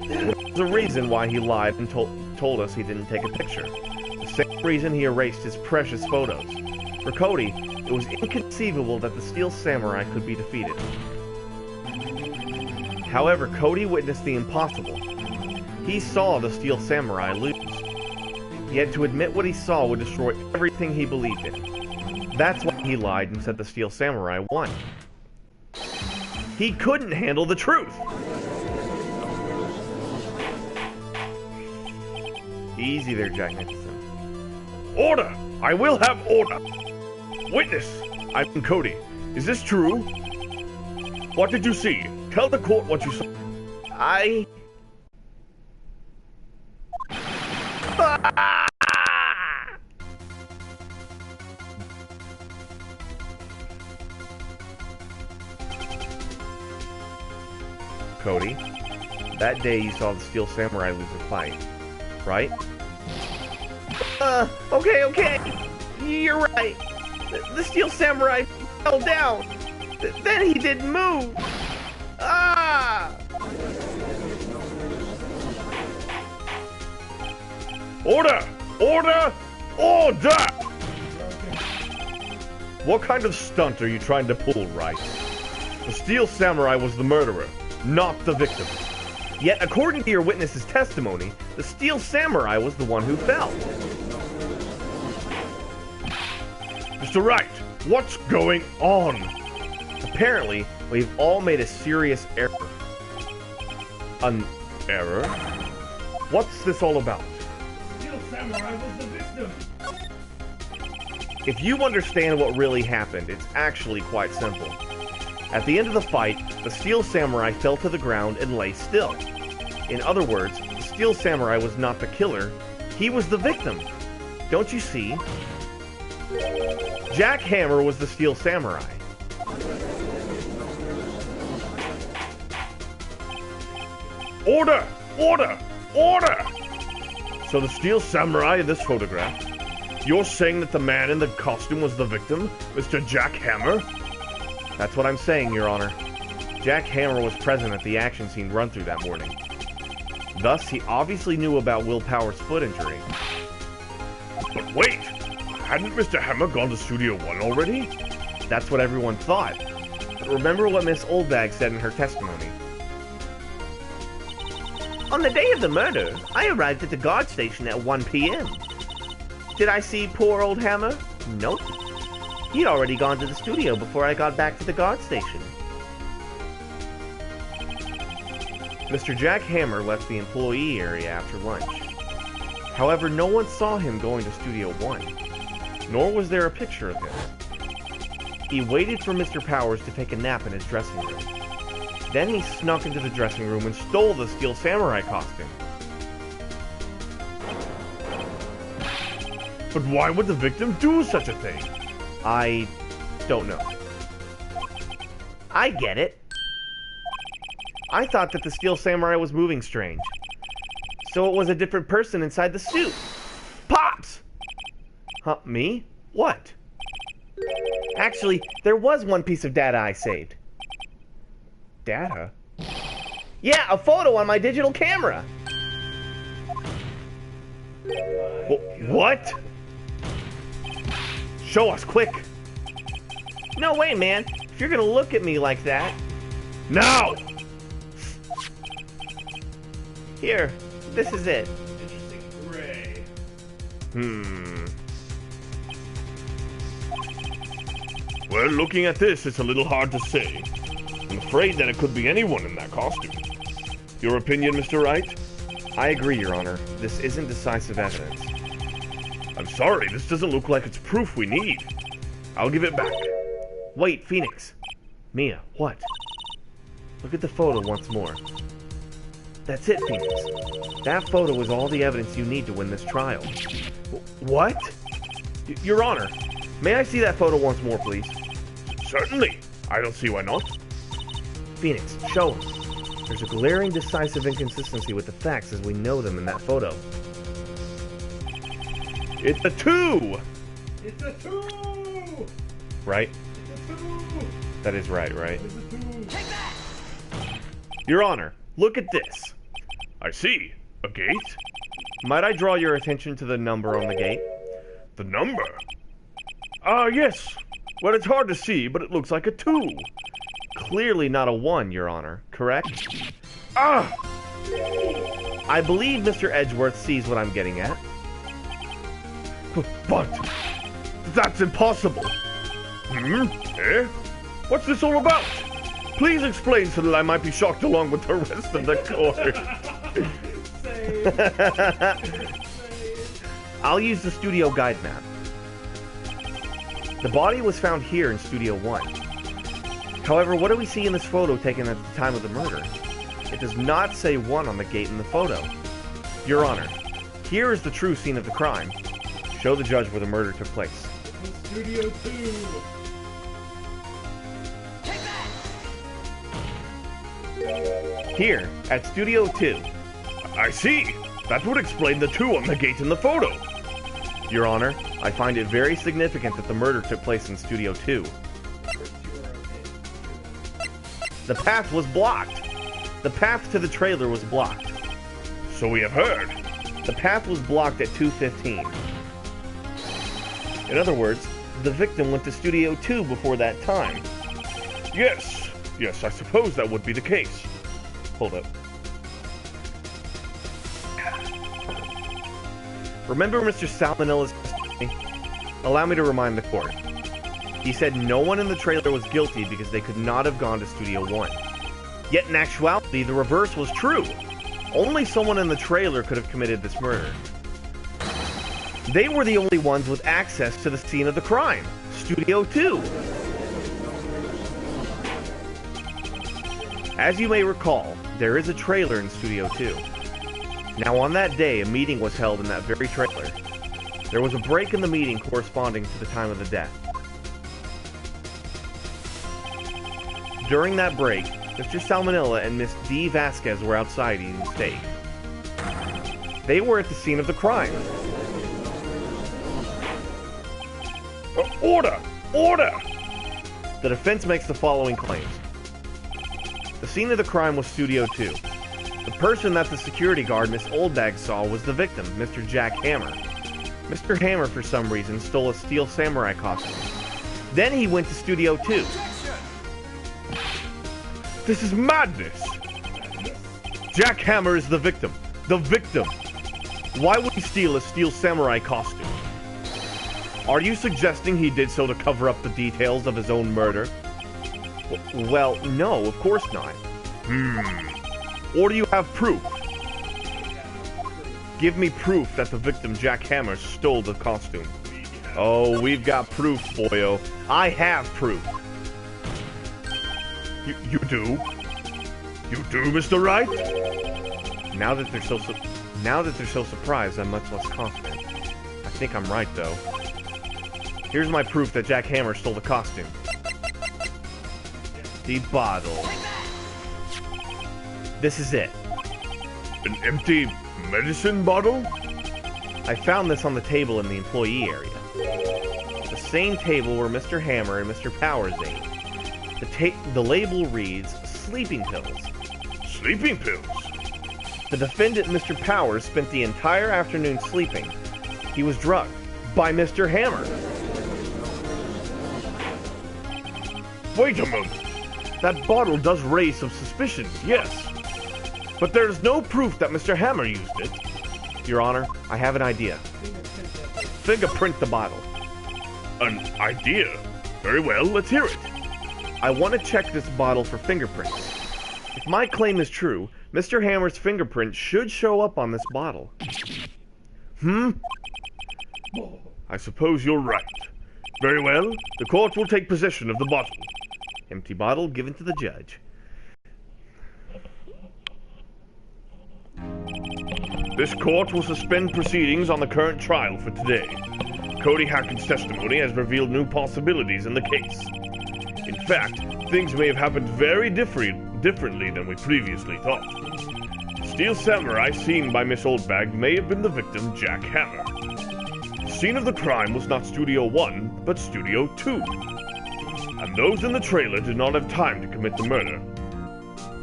There's a reason why he lied and told us he didn't take a picture. The same reason he erased his precious photos. For Cody, it was inconceivable that the Steel Samurai could be defeated. However, Cody witnessed the impossible. He saw the Steel Samurai lose. He had to admit what he saw would destroy everything he believed in. That's why he lied and said the Steel Samurai won. He couldn't handle the truth. Easy there, Jack Nicholson. Order! I will have order! Witness! I'm Cody. Is this true? What did you see? Tell the court what you saw. I... Cody, that day you saw the Steel Samurai lose a fight, right? Okay. You're right. The Steel Samurai fell down. Then he didn't move. Ah! Order! Order! Order! What kind of stunt are you trying to pull, Wright? The Steel Samurai was the murderer, not the victim. Yet, according to your witness's testimony, the Steel Samurai was the one who fell. Mr. Wright, what's going on? Apparently, we've all made a serious error. An error? What's this all about? Steel Samurai was the victim. If you understand what really happened, it's actually quite simple. At the end of the fight, the Steel Samurai fell to the ground and lay still. In other words, the Steel Samurai was not the killer, he was the victim. Don't you see? Jack Hammer was the Steel Samurai. Order! Order! Order! So the Steel Samurai in this photograph, you're saying that the man in the costume was the victim, Mr. Jack Hammer? That's what I'm saying, Your Honor. Jack Hammer was present at the action scene run-through that morning. Thus, he obviously knew about Will Power's foot injury. But wait! Hadn't Mr. Hammer gone to Studio One already? That's what everyone thought. But remember what Miss Oldbag said in her testimony. On the day of the murder, I arrived at the guard station at 1 p.m. Did I see poor old Hammer? Nope. He'd already gone to the studio before I got back to the guard station. Mr. Jack Hammer left the employee area after lunch. However, no one saw him going to Studio One, nor was there a picture of him. He waited for Mr. Powers to take a nap in his dressing room. Then he snuck into the dressing room and stole the Steel Samurai costume. But why would the victim do such a thing? I don't know. I get it. I thought that the Steel Samurai was moving strange. So it was a different person inside the suit. Pops! Huh, me? What? Actually, there was one piece of data I saved. Data? Yeah, a photo on my digital camera. What? Show us, quick. No way, man. If you're gonna look at me like that. Now! Here, this is it. Interesting gray. Well, looking at this, it's a little hard to say. I'm afraid that it could be anyone in that costume. Your opinion, Mr. Wright? I agree, Your Honor. This isn't decisive evidence. I'm sorry, this doesn't look like it's proof we need. I'll give it back. Wait, Phoenix. Mia, what? Look at the photo once more. That's it, Phoenix. That photo is all the evidence you need to win this trial. What? Your Honor, may I see that photo once more, please? Certainly. I don't see why not. Phoenix, show us. There's a glaring decisive inconsistency with the facts as we know them in that photo. It's a 2! It's a 2! Right? It's a 2! That is right? It's a 2! Take that! Your Honor, look at this. I see. A gate? Might I draw your attention to the number on the gate? The number? Ah, yes. Well, it's hard to see, but it looks like a 2. Clearly not a 1, Your Honor, correct? Ah! I believe Mr. Edgeworth sees what I'm getting at. But that's impossible. Eh? What's this all about? Please explain so that I might be shocked along with the rest of the court. I'll use the studio guide map. The body was found here in Studio 1. However, what do we see in this photo taken at the time of the murder? It does not say 1 on the gate in the photo. Your Honor, here is the true scene of the crime. Show the judge where the murder took place. Studio 2! Take that! Here, at Studio 2. I see. That would explain the 2 on the gate in the photo. Your Honor, I find it very significant that the murder took place in Studio 2. The path was blocked. The path to the trailer was blocked. So we have heard. The path was blocked at 2:15. In other words, the victim went to Studio 2 before that time. Yes. Yes, I suppose that would be the case. Hold up. Remember Mr. Salmonella's testimony? Allow me to remind the court. He said no one in the trailer was guilty because they could not have gone to Studio 1. Yet in actuality, the reverse was true. Only someone in the trailer could have committed this murder. They were the only ones with access to the scene of the crime, Studio 2. As you may recall, there is a trailer in Studio 2. Now on that day, a meeting was held in that very trailer. There was a break in the meeting corresponding to the time of the death. During that break, Mr. Salmonella and Miss D. Vasquez were outside eating steak. They were at the scene of the crime. Order! Order! The defense makes the following claims. The scene of the crime was Studio 2. The person that the security guard, Miss Oldbag, saw was the victim, Mr. Jack Hammer. Mr. Hammer, for some reason, stole a Steel Samurai costume. Then he went to Studio 2. This is madness! Jack Hammer is the victim. The victim! Why would he steal a Steel Samurai costume? Are you suggesting he did so to cover up the details of his own murder? Well, no, of course not. Or do you have proof? Give me proof that the victim, Jack Hammer, stole the costume. Oh, we've got proof, boyo. I have proof. You do? You do, Mr. Wright? Now that they're so surprised, I'm much less confident. I think I'm right, though. Here's my proof that Jack Hammer stole the costume. The bottle. This is it. An empty medicine bottle? I found this on the table in the employee area. The same table where Mr. Hammer and Mr. Powers ate. The label reads, sleeping pills. Sleeping pills? The defendant, Mr. Powers, spent the entire afternoon sleeping. He was drugged by Mr. Hammer. Wait a moment. That bottle does raise some suspicions, yes. But there's no proof that Mr. Hammer used it. Your Honor, I have an idea. Fingerprint the bottle. An idea? Very well, let's hear it. I want to check this bottle for fingerprints. If my claim is true, Mr. Hammer's fingerprint should show up on this bottle. I suppose you're right. Very well, the court will take possession of the bottle. Empty bottle given to the judge. This court will suspend proceedings on the current trial for today. Cody Hackett's testimony has revealed new possibilities in the case. In fact, things may have happened very differently than we previously thought. The steel samurai seen by Miss Oldbag may have been the victim, Jack Hammer. The scene of the crime was not Studio 1, but Studio 2. And those in the trailer did not have time to commit the murder.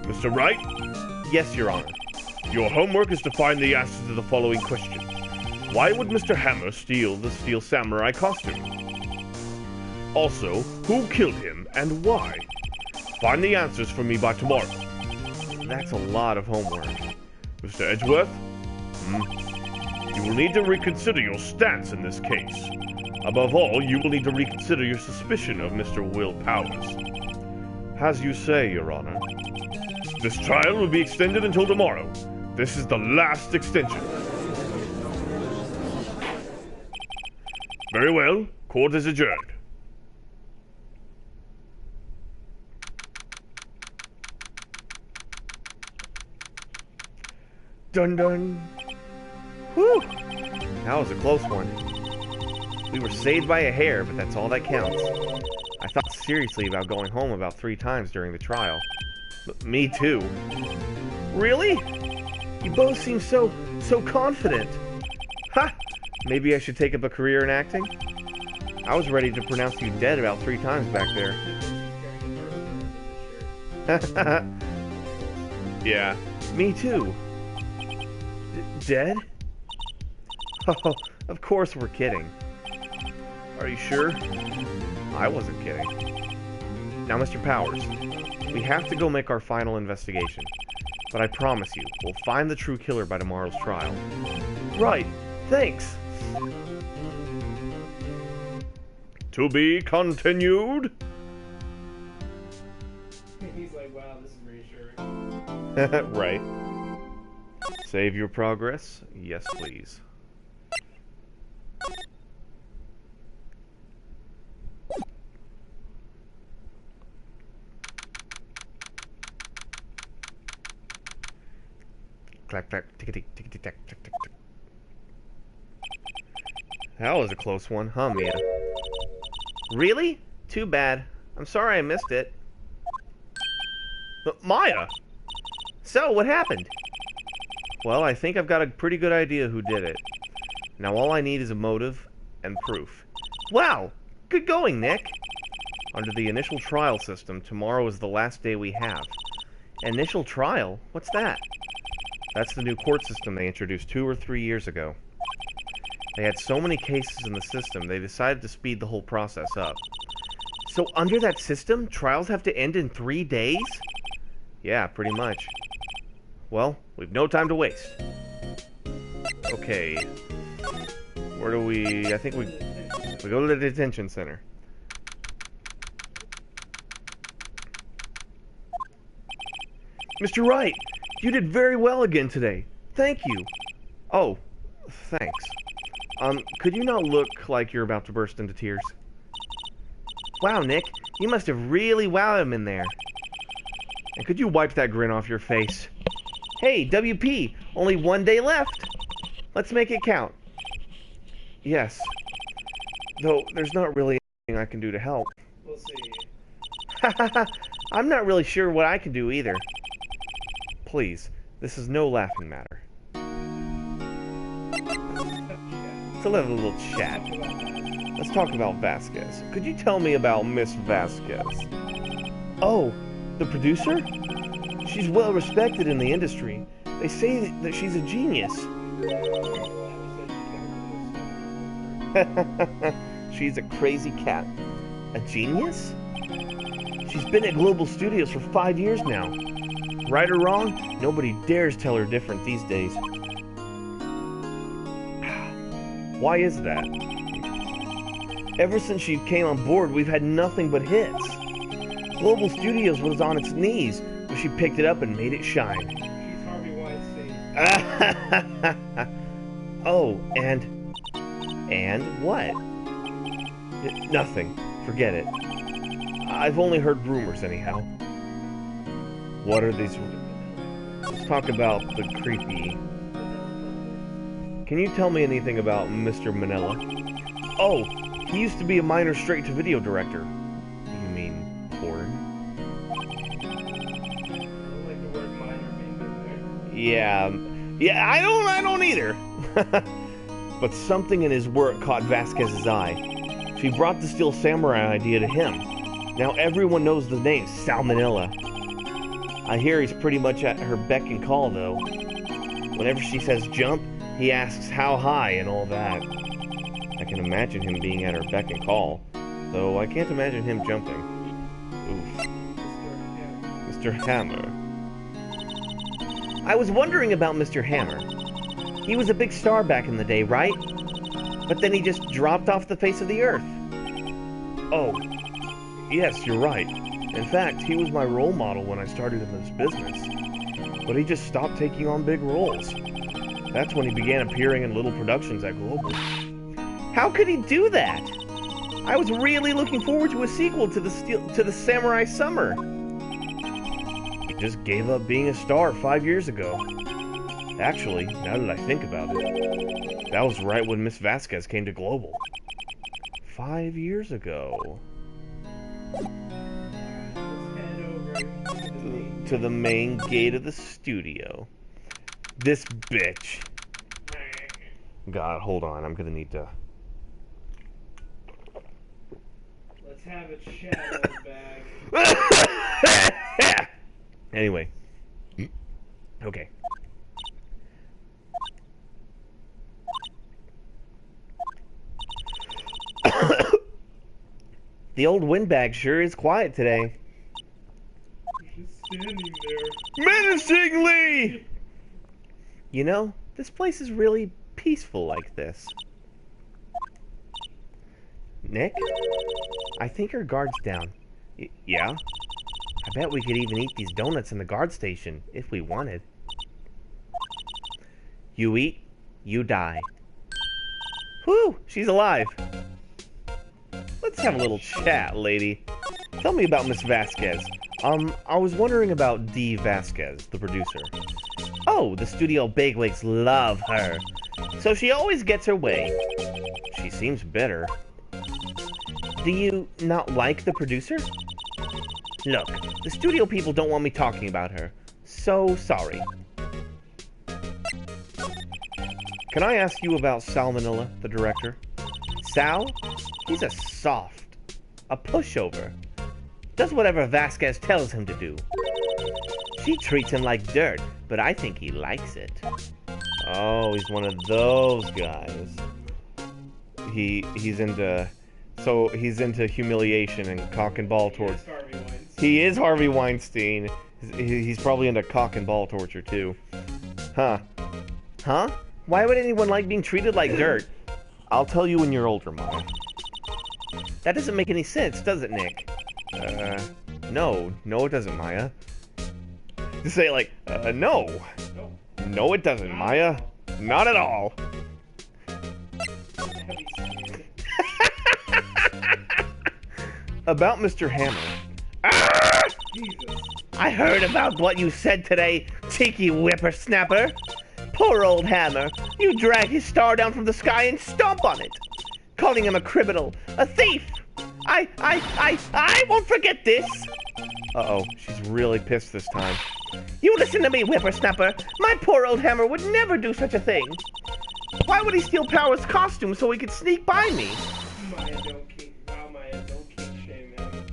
Mr. Wright? Yes, Your Honor. Your homework is to find the answer to the following question. Why would Mr. Hammer steal the steel samurai costume? Also, who killed him and why? Find the answers for me by tomorrow. That's a lot of homework. Mr. Edgeworth? You will need to reconsider your stance in this case. Above all, you will need to reconsider your suspicion of Mr. Will Powers. As you say, Your Honor. This trial will be extended until tomorrow. This is the last extension. Very well. Court is adjourned. Dun dun. Whew! That was a close one. We were saved by a hair, but that's all that counts. I thought seriously about going home about 3 times during the trial. Me too. Really? You both seem so confident. Ha! Maybe I should take up a career in acting? I was ready to pronounce you dead about 3 times back there. Yeah, me too. Dead? Oh, of course we're kidding. Are you sure? I wasn't kidding. Now, Mr. Powers, we have to go make our final investigation. But I promise you, we'll find the true killer by tomorrow's trial. Right. Thanks. To be continued. He's like, wow, this is reassuring. Right. Save your progress? Yes, please. Clack, clack, tickety, tickety, tack, tick, tick, tick. That was a close one, huh, Mia? Really? Too bad. I'm sorry I missed it. But Maya! So, what happened? Well, I think I've got a pretty good idea who did it. Now all I need is a motive and proof. Wow! Good going, Nick! Under the initial trial system, tomorrow is the last day we have. Initial trial? What's that? That's the new court system they introduced 2 or 3 years ago. They had so many cases in the system, they decided to speed the whole process up. So under that system, trials have to end in 3 days? Yeah, pretty much. Well, we've no time to waste. Okay. Where do we... I think we go to the detention center. Mr. Wright, you did very well again today. Thank you. Oh, thanks. Could you not look like you're about to burst into tears? Wow, Nick, you must have really wowed him in there. And could you wipe that grin off your face? Hey, WP, only 1 day left. Let's make it count. Yes. Though, there's not really anything I can do to help. We'll see. I'm not really sure what I can do either. please, this is no laughing matter. Let's have a little chat. Let's talk about Vasquez. Could you tell me about Miss Vasquez? Oh, the producer? She's well respected in the industry. They say that she's a genius. She's a crazy cat. A genius? She's been at Global Studios for 5 years now. Right or wrong, nobody dares tell her different these days. Why is that? Ever since she came on board, we've had nothing but hits. Global Studios was on its knees, but she picked it up and made it shine. She's Harvey Weinstein. Oh, and what? Nothing. Forget it. I've only heard rumors anyhow. What are these? Let's talk about the creepy. Can you tell me anything about Mr. Manila? Oh, he used to be a minor straight-to-video director. You mean porn? I don't like the word minor being in there. Yeah, I don't either. But something in his work caught Vasquez's eye. She brought the Steel Samurai idea to him. Now everyone knows the name Salmonella. I hear he's pretty much at her beck and call, though. Whenever she says jump, he asks how high and all that. I can imagine him being at her beck and call, though I can't imagine him jumping. Oof. Mr. Hammer. I was wondering about Mr. Hammer. He was a big star back in the day, right? But then he just dropped off the face of the earth. Oh, yes, you're right. In fact, he was my role model when I started in this business. But he just stopped taking on big roles. That's when he began appearing in little productions at Global. How could he do that? I was really looking forward to a sequel to the Samurai Summer. He just gave up being a star 5 years ago. Actually, now that I think about it, that was right when Miss Vasquez came to Global. 5 years ago. Let's head over To the main gate of the studio. This bitch. God, hold on, I'm gonna need to... Let's have a chat, old bag. Anyway. Okay. The old windbag sure is quiet today. Just standing there. Menacingly! You know, this place is really peaceful like this. Nick? I think our guard's down. Yeah? I bet we could even eat these donuts in the guard station, if we wanted. You eat, you die. Whew, she's alive. Let's have a little chat, lady. Tell me about Miss Vasquez. I was wondering about Dee Vasquez, the producer. Oh, the studio bigwigs love her. So she always gets her way. She seems bitter. Do you not like the producer? Look, the studio people don't want me talking about her. So sorry. Can I ask you about Sal Manila, the director? Sal? He's a soft. A pushover. Does whatever Vasquez tells him to do. She treats him like dirt, but I think he likes it. Oh, he's one of those guys. He's into humiliation and cock and ball torture. He is Harvey Weinstein. He's probably into cock and ball torture too. Huh? Why would anyone like being treated like dirt? I'll tell you when you're older, Maya. That doesn't make any sense, does it, Nick? No, it doesn't, Maya. Just say it like, no. No, it doesn't, Maya. Not at all. About Mr. Hammer. Jesus. I heard about what you said today, cheeky whippersnapper. Poor old Hammer. You drag his star down from the sky and stomp on it. Calling him a criminal, a thief. I won't forget this. Uh-oh, she's really pissed this time. You listen to me, whippersnapper. My poor old Hammer would never do such a thing. Why would he steal Power's costume so he could sneak by me? Maya, don't kink. Wow, Maya, don't kink shame him.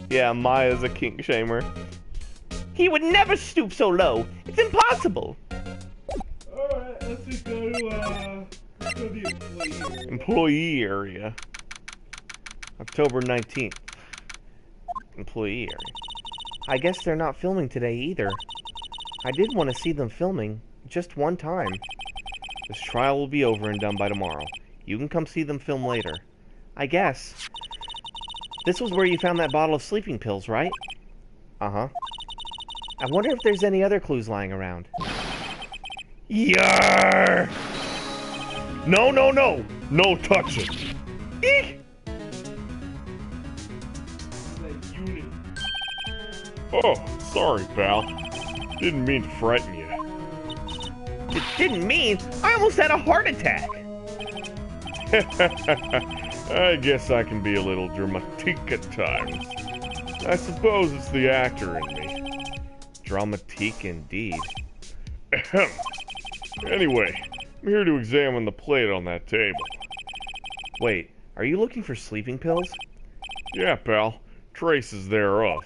Yeah, Maya's a kink shamer. He would never stoop so low. It's impossible. Alright, let's just go to the employee area. Employee area. October 19th. Employee area. I guess they're not filming today either. I did want to see them filming, just one time. This trial will be over and done by tomorrow. You can come see them film later. I guess. This was where you found that bottle of sleeping pills, right? Uh-huh. I wonder if there's any other clues lying around. Yarr! No, no, no! No touching! Eek! That unit. Oh, sorry, pal. Didn't mean to frighten you. It didn't mean I almost had a heart attack. I guess I can be a little dramatique at times. I suppose it's the actor in me. Dramatique indeed. Ahem. Anyway, I'm here to examine the plate on that table. Wait, are you looking for sleeping pills? Yeah, pal. Traces thereof.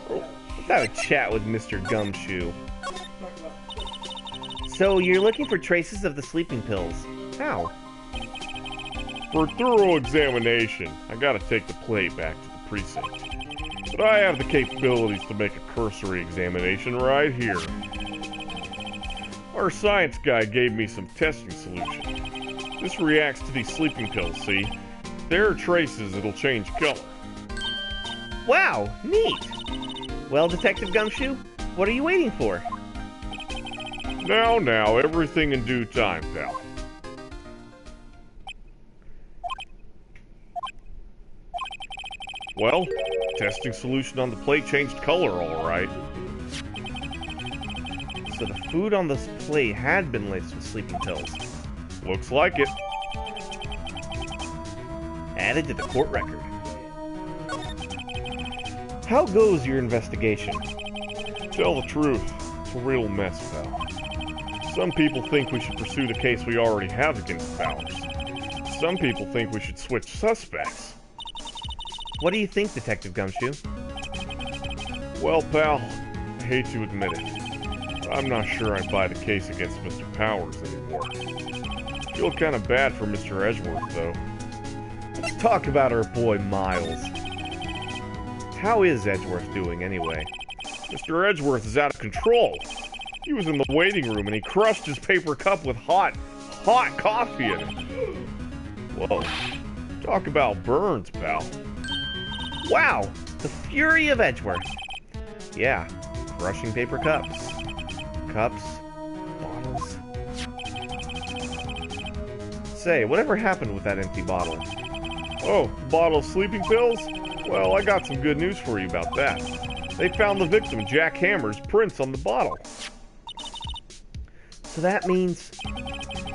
Let's have a chat with Mr. Gumshoe. Talk about So, you're looking for traces of the sleeping pills. How? For thorough examination, I gotta take the plate back to the precinct. But I have the capabilities to make a cursory examination right here. Our science guy gave me some testing solution. This reacts to these sleeping pills, see? If there are traces, it'll change color. Wow, neat. Well, Detective Gumshoe, what are you waiting for? Now, everything in due time, pal. Well, testing solution on the plate changed color, all right. So the food on this plate had been laced with sleeping pills. Looks like it. Added to the court record. How goes your investigation? Tell the truth, it's a real mess, pal. Some people think we should pursue the case we already have against Powers. Some people think we should switch suspects. What do you think, Detective Gumshoe? Well, pal, I hate to admit it. I'm not sure I'd buy the case against Mr. Powers anymore. Feel kind of bad for Mr. Edgeworth, though. Let's talk about our boy Miles. How is Edgeworth doing, anyway? Mr. Edgeworth is out of control. He was in the waiting room and he crushed his paper cup with hot coffee in it. Whoa. Talk about burns, pal. Wow, the fury of Edgeworth. Yeah, crushing paper cups. Cups. Bottles. Say, whatever happened with that empty bottle? Oh, bottle of sleeping pills? Well, I got some good news for you about that. They found the victim, Jack Hammer's, prints on the bottle. So that means...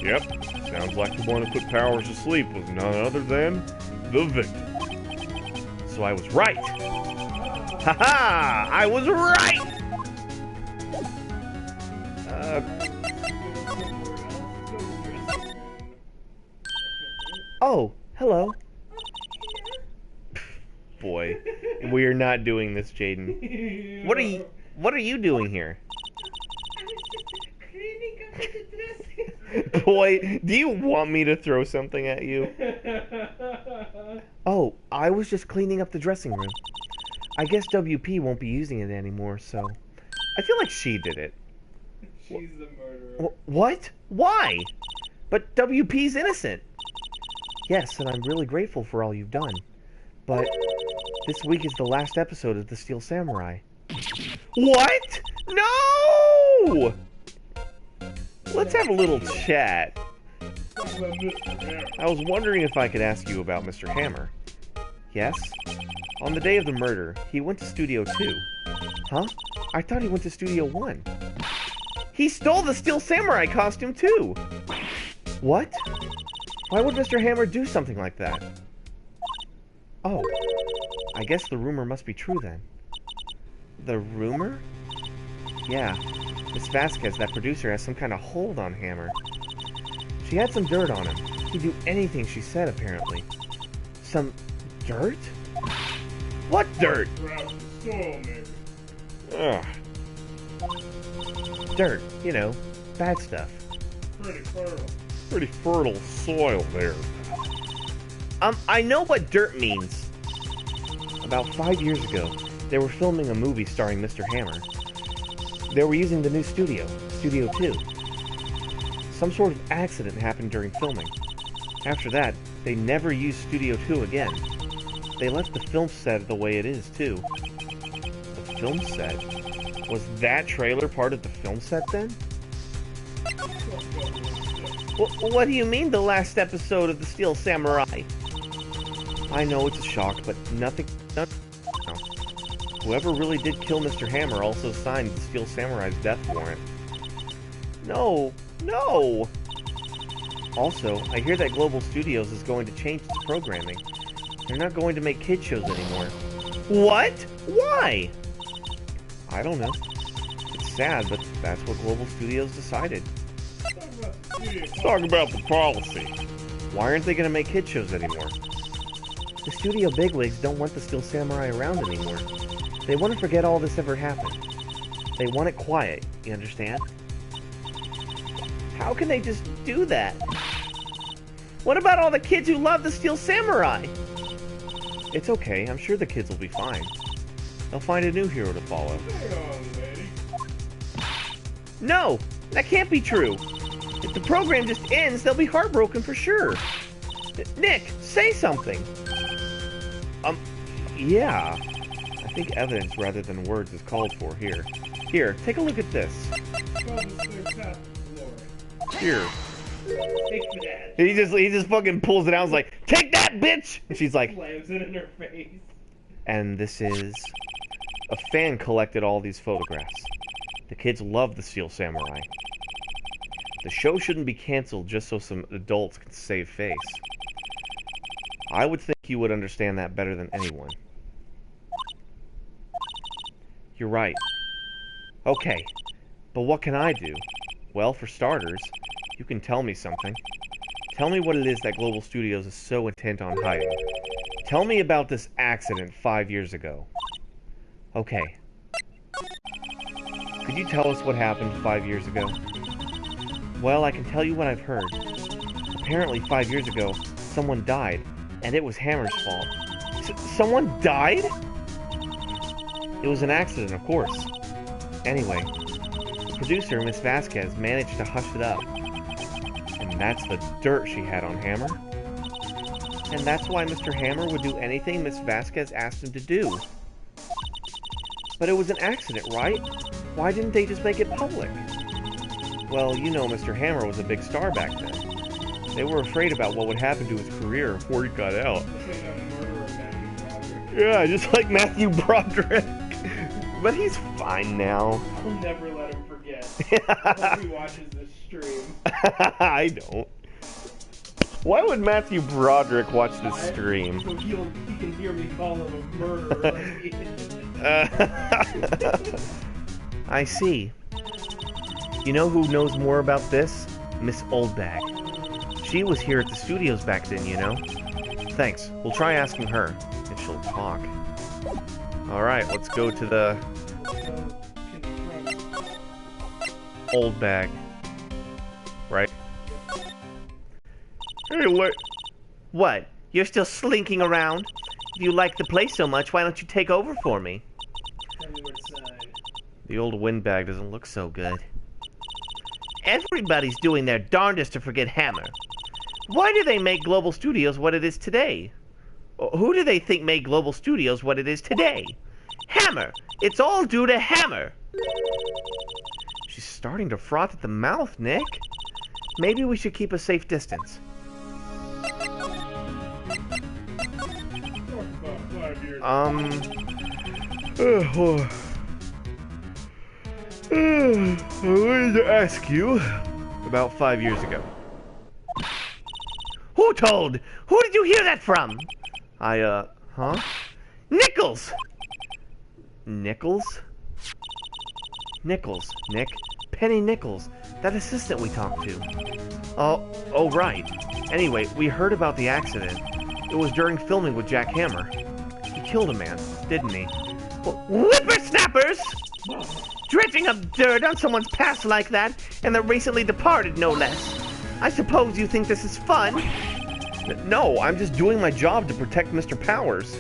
Yep, sounds like the one who put Powers to sleep was none other than the victim. So I was right. Ha-ha! I was right! Oh, hello. Boy, we are not doing this, Jaden. What are you doing here? Boy, do you want me to throw something at you? Oh, I was just cleaning up the dressing room. I guess WP won't be using it anymore, so... I feel like she did it. She's the murderer. What? Why? But WP's innocent. Yes, and I'm really grateful for all you've done. But this week is the last episode of The Steel Samurai. What? No! Let's have a little chat. Talk about Mr. Hammer. I was wondering if I could ask you about Mr. Hammer. Yes? On the day of the murder, he went to Studio 2. Huh? I thought he went to Studio 1. He stole the Steel Samurai costume too! What? Why would Mr. Hammer do something like that? Oh, I guess the rumor must be true then. The rumor? Yeah. Miss Vasquez, that producer, has some kind of hold on Hammer. She had some dirt on him. He'd do anything she said, apparently. Some dirt? What dirt? Perhaps the soil, maybe. Ugh. Dirt, you know, bad stuff. Pretty fertile. Pretty fertile soil there. I know what dirt means. About 5 years ago, they were filming a movie starring Mr. Hammer. They were using the new studio, Studio 2. Some sort of accident happened during filming. After that, they never used Studio 2 again. They left the film set the way it is, too. The film set? Was that trailer part of the film set, then? What do you mean, the last episode of The Steel Samurai? I know it's a shock, but nothing... Whoever really did kill Mr. Hammer also signed the Steel Samurai's death warrant. No! Also, I hear that Global Studios is going to change its programming. They're not going to make kid shows anymore. What? Why? I don't know. It's sad, but that's what Global Studios decided. Let's talk about the policy. Why aren't they going to make kid shows anymore? The studio bigwigs don't want the Steel Samurai around anymore. They want to forget all this ever happened. They want it quiet, you understand? How can they just do that? What about all the kids who love the Steel Samurai? It's okay, I'm sure the kids will be fine. They'll find a new hero to follow. Hang on, lady. No, that can't be true. If the program just ends, they'll be heartbroken for sure. Nick, say something. Yeah. I think evidence rather than words is called for here. Here, take a look at this. Well, this thing's half glory. Here. Take that. He just fucking pulls it out and is like, take that, bitch! And she's like, Slams it in her face. and this is... A fan collected all these photographs. The kids love the Steel Samurai. The show shouldn't be canceled just so some adults can save face. I would think you would understand that better than anyone. You're right. Okay, but what can I do? Well, for starters, you can tell me something. Tell me what it is that Global Studios is so intent on hiding. Tell me about this accident 5 years ago. Okay. Could you tell us what happened 5 years ago? Well, I can tell you what I've heard. Apparently 5 years ago, someone died, and it was Hammer's fault. Someone died? It was an accident, of course. Anyway, the producer, Miss Vasquez, managed to hush it up. And that's the dirt she had on Hammer. And that's why Mr. Hammer would do anything Miss Vasquez asked him to do. But it was an accident, right? Why didn't they just make it public? Well, you know Mr. Hammer was a big star back then. They were afraid about what would happen to his career before he got out. This ain't a murderer, Matthew Broderick. Yeah, just like Matthew Broderick. But he's fine now. I'll never let him forget. I hope he watches this stream. I don't. Why would Matthew Broderick watch this stream? So he can hear me call him a murderer. Like he I see. You know who knows more about this? Miss Oldbag. She was here at the studios back then, you know? Thanks. We'll try asking her, if she'll talk. Alright, let's go to the Oldbag. Right? Hey, What? You're still slinking around? If you like the place so much, why don't you take over for me? Tell me where to sign. The old windbag doesn't look so good. Everybody's doing their darndest to forget Hammer. Why do they make Global Studios what it is today? Who do they think made Global Studios what it is today? Hammer! It's all due to Hammer! She's starting to froth at the mouth, Nick. Maybe we should keep a safe distance. Talk about 5 years. I wanted to ask you about 5 years ago. Who told? Who did you hear that from? Huh? Nichols! Nichols? Nichols, Nick. Penny Nichols, that assistant we talked to. Oh, right. Anyway, we heard about the accident. It was during filming with Jack Hammer. He killed a man, didn't he? Whippersnappers! Dredging up dirt on someone's past like that, and the recently departed, no less. I suppose you think this is fun? No, I'm just doing my job to protect Mr. Powers.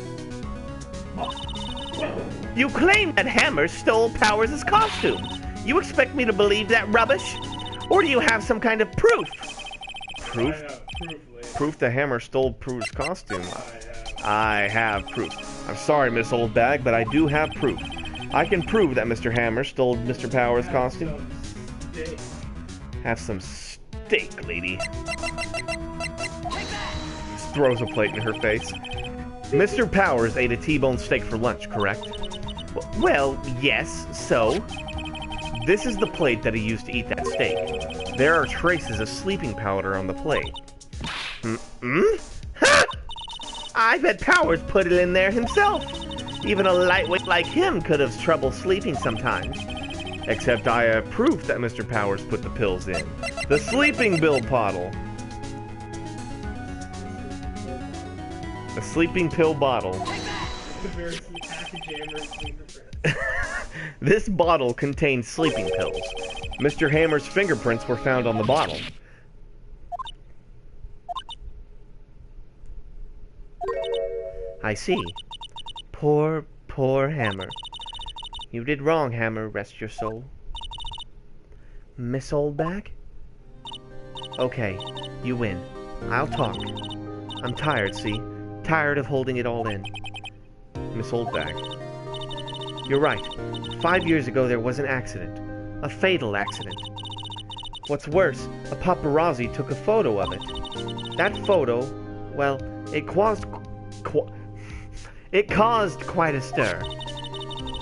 You claim that Hammer stole Powers' costume. You expect me to believe that rubbish? Or do you have some kind of proof? Proof? I have proof, lady. Proof the Hammer stole Prue's costume. I I have proof. I'm sorry, Miss Oldbag, but I do have proof. I can prove that Mr. Hammer stole Mr. Powers' have costume. some steak. Have some steak, lady. Just throws a plate in her face. Mr. Powers ate a T-bone steak for lunch, correct? Well, yes, so? This is the plate that he used to eat that steak. There are traces of sleeping powder on the plate. Ha! I bet Powers put it in there himself. Even a lightweight like him could have trouble sleeping sometimes. Except I have proof that Mr. Powers put the pills in. The sleeping pill bottle. The sleeping pill bottle. The very happy Hammer's fingerprint. This bottle contains sleeping pills. Mr. Hammer's fingerprints were found on the bottle. I see. Poor Hammer. You did wrong, Hammer, rest your soul. Miss Oldbag? Okay, you win. I'll talk. I'm tired, see? Tired of holding it all in. Miss Oldbag. You're right. 5 years ago there was an accident. A fatal accident. What's worse, a paparazzi took a photo of it. That photo, well, it caused quite a stir.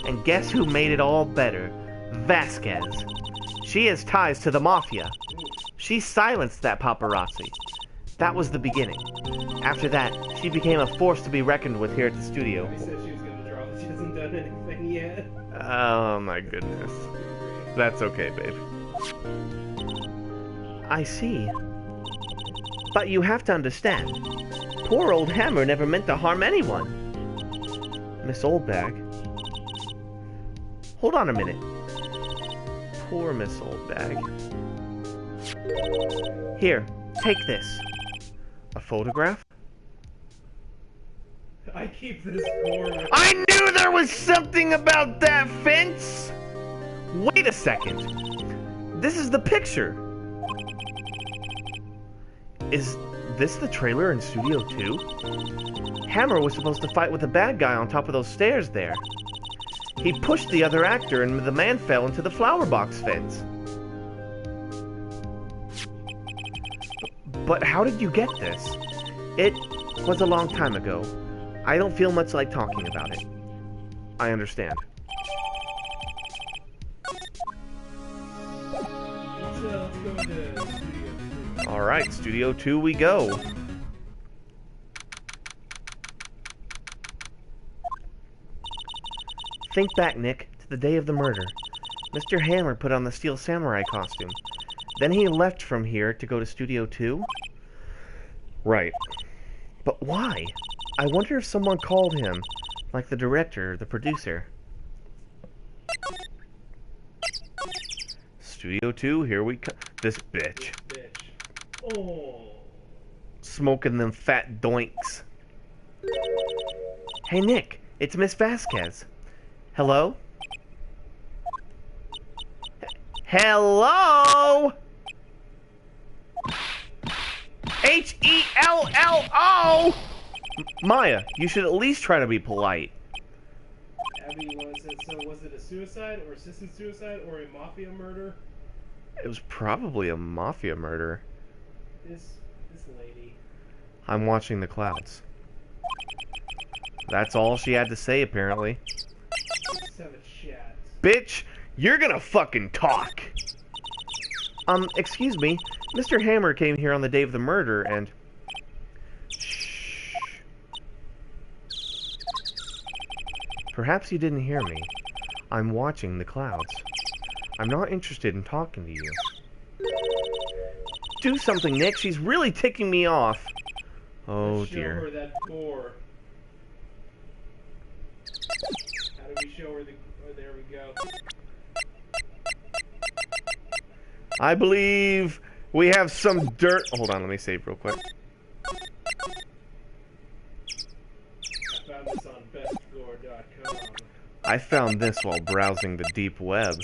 And guess who made it all better? Vasquez. She has ties to the mafia. She silenced that paparazzi. That was the beginning. After that, she became a force to be reckoned with here at the studio. She said she was going to draw, but she hasn't done anything yet. Oh my goodness. That's okay, babe. I see. But you have to understand, poor old Hammer never meant to harm anyone. Miss Oldbag. Hold on a minute. Poor Miss Oldbag. Here, take this. A photograph? I keep this score. I knew there was something about that fence! Wait a second. This is the picture. Is this the trailer in Studio 2? Hammer was supposed to fight with the bad guy on top of those stairs there. He pushed the other actor and the man fell into the flower box fence. But how did you get this? It was a long time ago. I don't feel much like talking about it. I understand. Let's go to Studio 2. Alright, Studio 2 we go. Think back, Nick, to the day of the murder. Mr. Hammer put on the Steel Samurai costume. Then he left from here to go to Studio 2? Right. But why? I wonder if someone called him, like the director, the producer. Studio 2, here we come. This bitch. Bitch. Oh. Smoking them fat doinks. Hey, Nick, it's Miss Vasquez. Hello? Hello? Hello? Maya, you should at least try to be polite. Abby, so was it a suicide or assisted suicide or a mafia murder? It was probably a mafia murder. This lady. I'm watching the clouds. That's all she had to say, apparently. Let's have a chat. Bitch, you're gonna fucking talk. Excuse me. Mr. Hammer came here on the day of the murder and... Perhaps you didn't hear me. I'm watching the clouds. I'm not interested in talking to you. Do something, Nick. She's really ticking me off. Oh, Let's show dear. her that gore. How do we show her the... Oh, there we go. I believe we have some dirt. Hold on, let me save real quick. I found this on bestgore.com. I found this while browsing the deep web.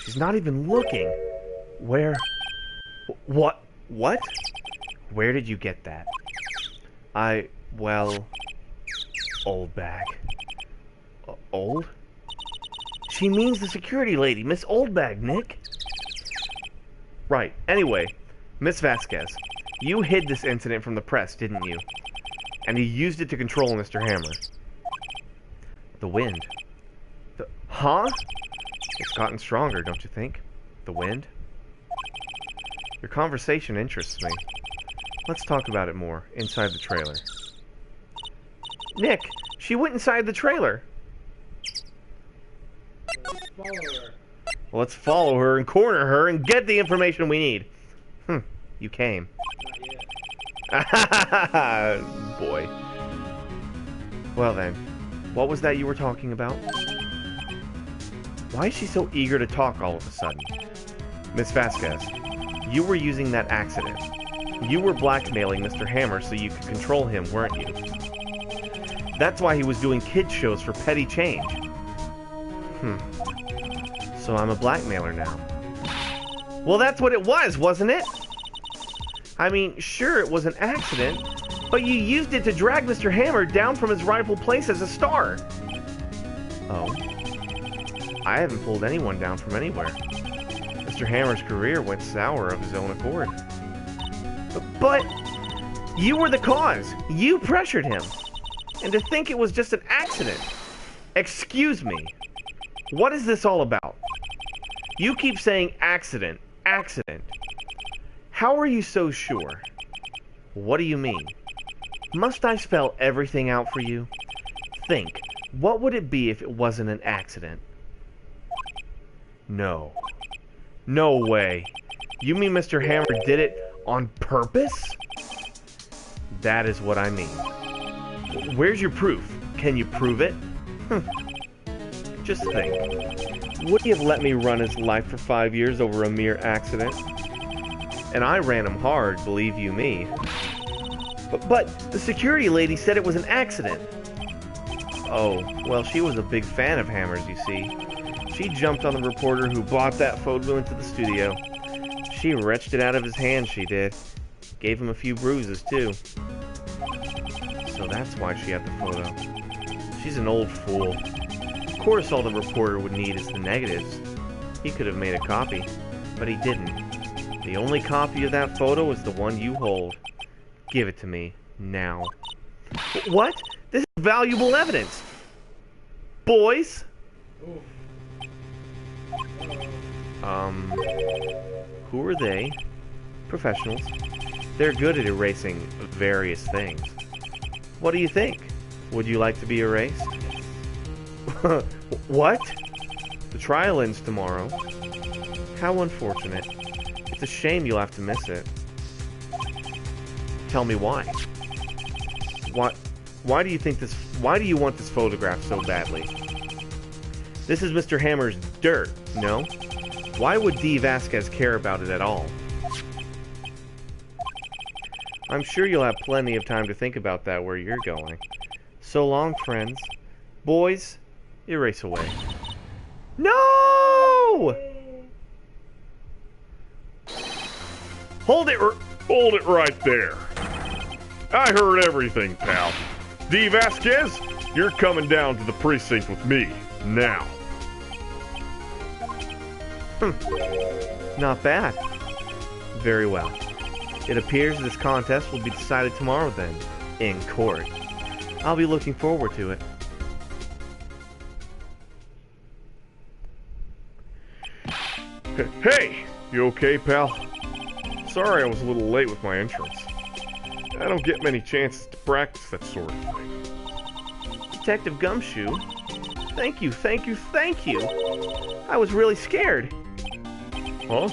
She's not even looking. Where? What? What? Where did you get that? Well, old bag. Old? She means the security lady, Miss Oldbag, Nick. Right. Anyway, Miss Vasquez, you hid this incident from the press, didn't you? And you used it to control Mr. Hammer. The wind. Huh? It's gotten stronger, don't you think? The wind? Your conversation interests me. Let's talk about it more, inside the trailer. Nick, she went inside the trailer. Let's follow her. Well, let's follow her and corner her and get the information we need. You came. Not yet. Boy. Well then, what was that you were talking about? Why is she so eager to talk all of a sudden? Miss Vasquez, you were using that accident. You were blackmailing Mr. Hammer so you could control him, weren't you? That's why he was doing kids shows for petty change. So I'm a blackmailer now. Well, that's what it was, wasn't it? I mean, sure, it was an accident, but you used it to drag Mr. Hammer down from his rightful place as a star. Oh? I haven't pulled anyone down from anywhere. Mr. Hammer's career went sour of his own accord. But you were the cause. You pressured him. And to think it was just an accident. Excuse me. What is this all about? You keep saying accident, accident. How are you so sure? What do you mean? Must I spell everything out for you? Think, what would it be if it wasn't an accident? No. No way. You mean Mr. Hammer did it on purpose? That is what I mean. Where's your proof? Can you prove it? Just think. Would he have let me run his life for 5 years over a mere accident? And I ran him hard, believe you me. But the security lady said it was an accident. Oh, well, she was a big fan of Hammer's, you see. She jumped on the reporter who bought that photo into the studio. She wrenched it out of his hand, she did. Gave him a few bruises, too. So that's why she had the photo. She's an old fool. Of course all the reporter would need is the negatives. He could have made a copy, but he didn't. The only copy of that photo is the one you hold. Give it to me, now. What? This is valuable evidence. Boys? Oof. Who are they? Professionals. They're good at erasing various things. What do you think? Would you like to be erased? What? The trial ends tomorrow. How unfortunate. It's a shame you'll have to miss it. Tell me why. Why do you think this... Why do you want this photograph so badly? This is Mr. Hammer's dirt, no? Why would D. Vasquez care about it at all? I'm sure you'll have plenty of time to think about that where you're going. So long, friends. Boys, erase away. No! Hold it right there. I heard everything, pal. D. Vasquez, you're coming down to the precinct with me, now. Not bad. Very well. It appears this contest will be decided tomorrow then, in court. I'll be looking forward to it. Hey, you okay, pal? Sorry I was a little late with my entrance. I don't get many chances to practice that sort of thing. Detective Gumshoe. Thank you, thank you, thank you. I was really scared. Huh?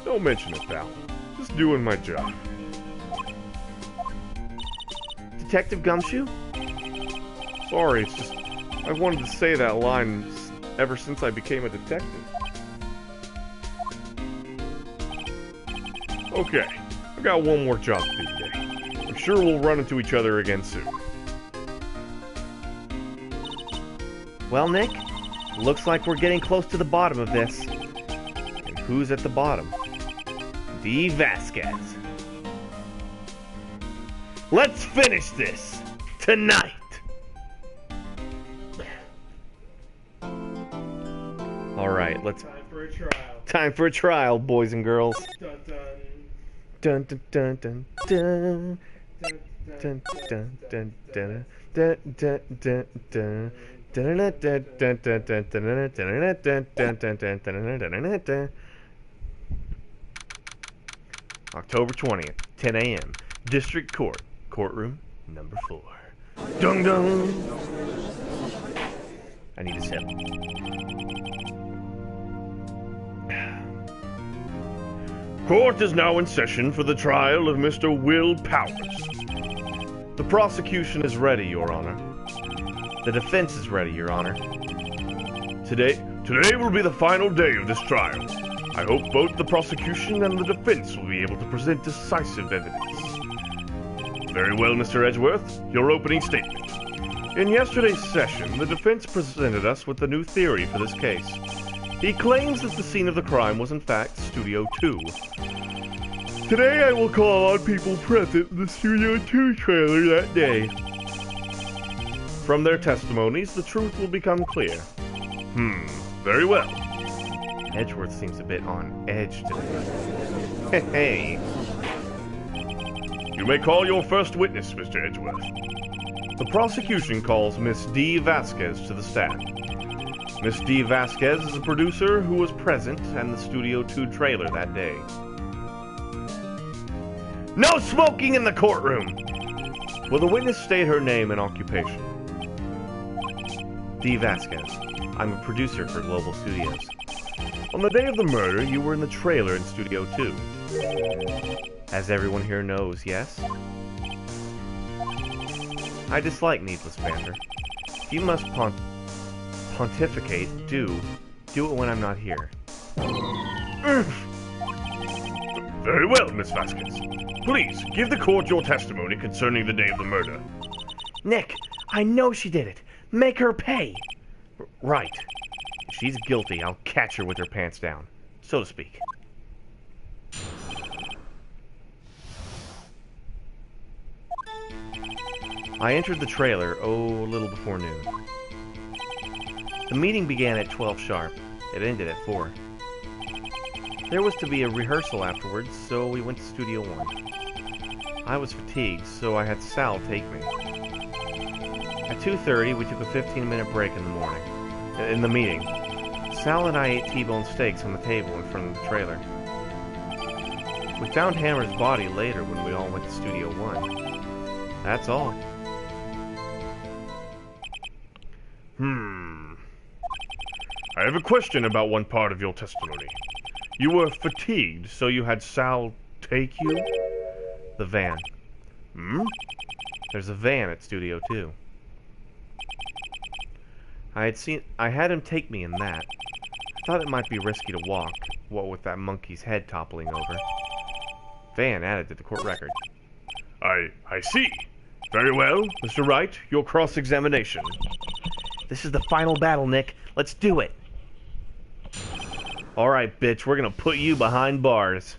Don't mention it, pal. Just doing my job. Detective Gumshoe? Sorry, it's just I've wanted to say that line ever since I became a detective. Okay, I've got one more job to do today. I'm sure we'll run into each other again soon. Well, Nick, looks like we're getting close to the bottom of this. And who's at the bottom? D. Vasquez. Let's finish this tonight. All right, let's. Time for a trial. Time for a trial, boys and girls. Dun dun. Dun dun dun dun dun. Dun Dun dun dun dun dun dun dun dun dun. October 20th, 10 a.m. District Court, courtroom number 4. Dung dung. I need a sip. Court is now in session for the trial of Mr. Will Powers. The prosecution is ready, Your Honor. The defense is ready, Your Honor. Today will be the final day of this trial. I hope both the prosecution and the defense will be able to present decisive evidence. Very well, Mr. Edgeworth, your opening statement. In yesterday's session, the defense presented us with a new theory for this case. He claims that the scene of the crime was in fact Studio 2. Today I will call on people present in the Studio 2 trailer that day. From their testimonies, the truth will become clear. Very well. Edgeworth seems a bit on edge today. Hey. You may call your first witness, Mr. Edgeworth. The prosecution calls Miss D. Vasquez to the stand. Miss D. Vasquez is a producer who was present in the Studio 2 trailer that day. No smoking in the courtroom! Will the witness state her name and occupation? D. Vasquez. I'm a producer for Global Studios. On the day of the murder, you were in the trailer in Studio 2. As everyone here knows, yes? I dislike needless banter. If you must pontificate, do it when I'm not here. Very well, Miss Vasquez. Please, give the court your testimony concerning the day of the murder. Nick, I know she did it. Make her pay. Right. If she's guilty, I'll catch her with her pants down, so to speak. I entered the trailer, a little before noon. The meeting began at 12 sharp. It ended at 4. There was to be a rehearsal afterwards, so we went to Studio 1. I was fatigued, so I had Sal take me. At 2:30, we took a 15-minute break in the meeting. Sal and I ate T-bone steaks on the table in front of the trailer. We found Hammer's body later when we all went to Studio 1. That's all. I have a question about one part of your testimony. You were fatigued, so you had Sal take you? The van. There's a van at Studio 2. I had him take me in that. I thought it might be risky to walk, what with that monkey's head toppling over. Van added to the court record. I see. Very well, Mr. Wright, your cross-examination. This is the final battle, Nick. Let's do it. Alright, bitch, we're gonna put you behind bars.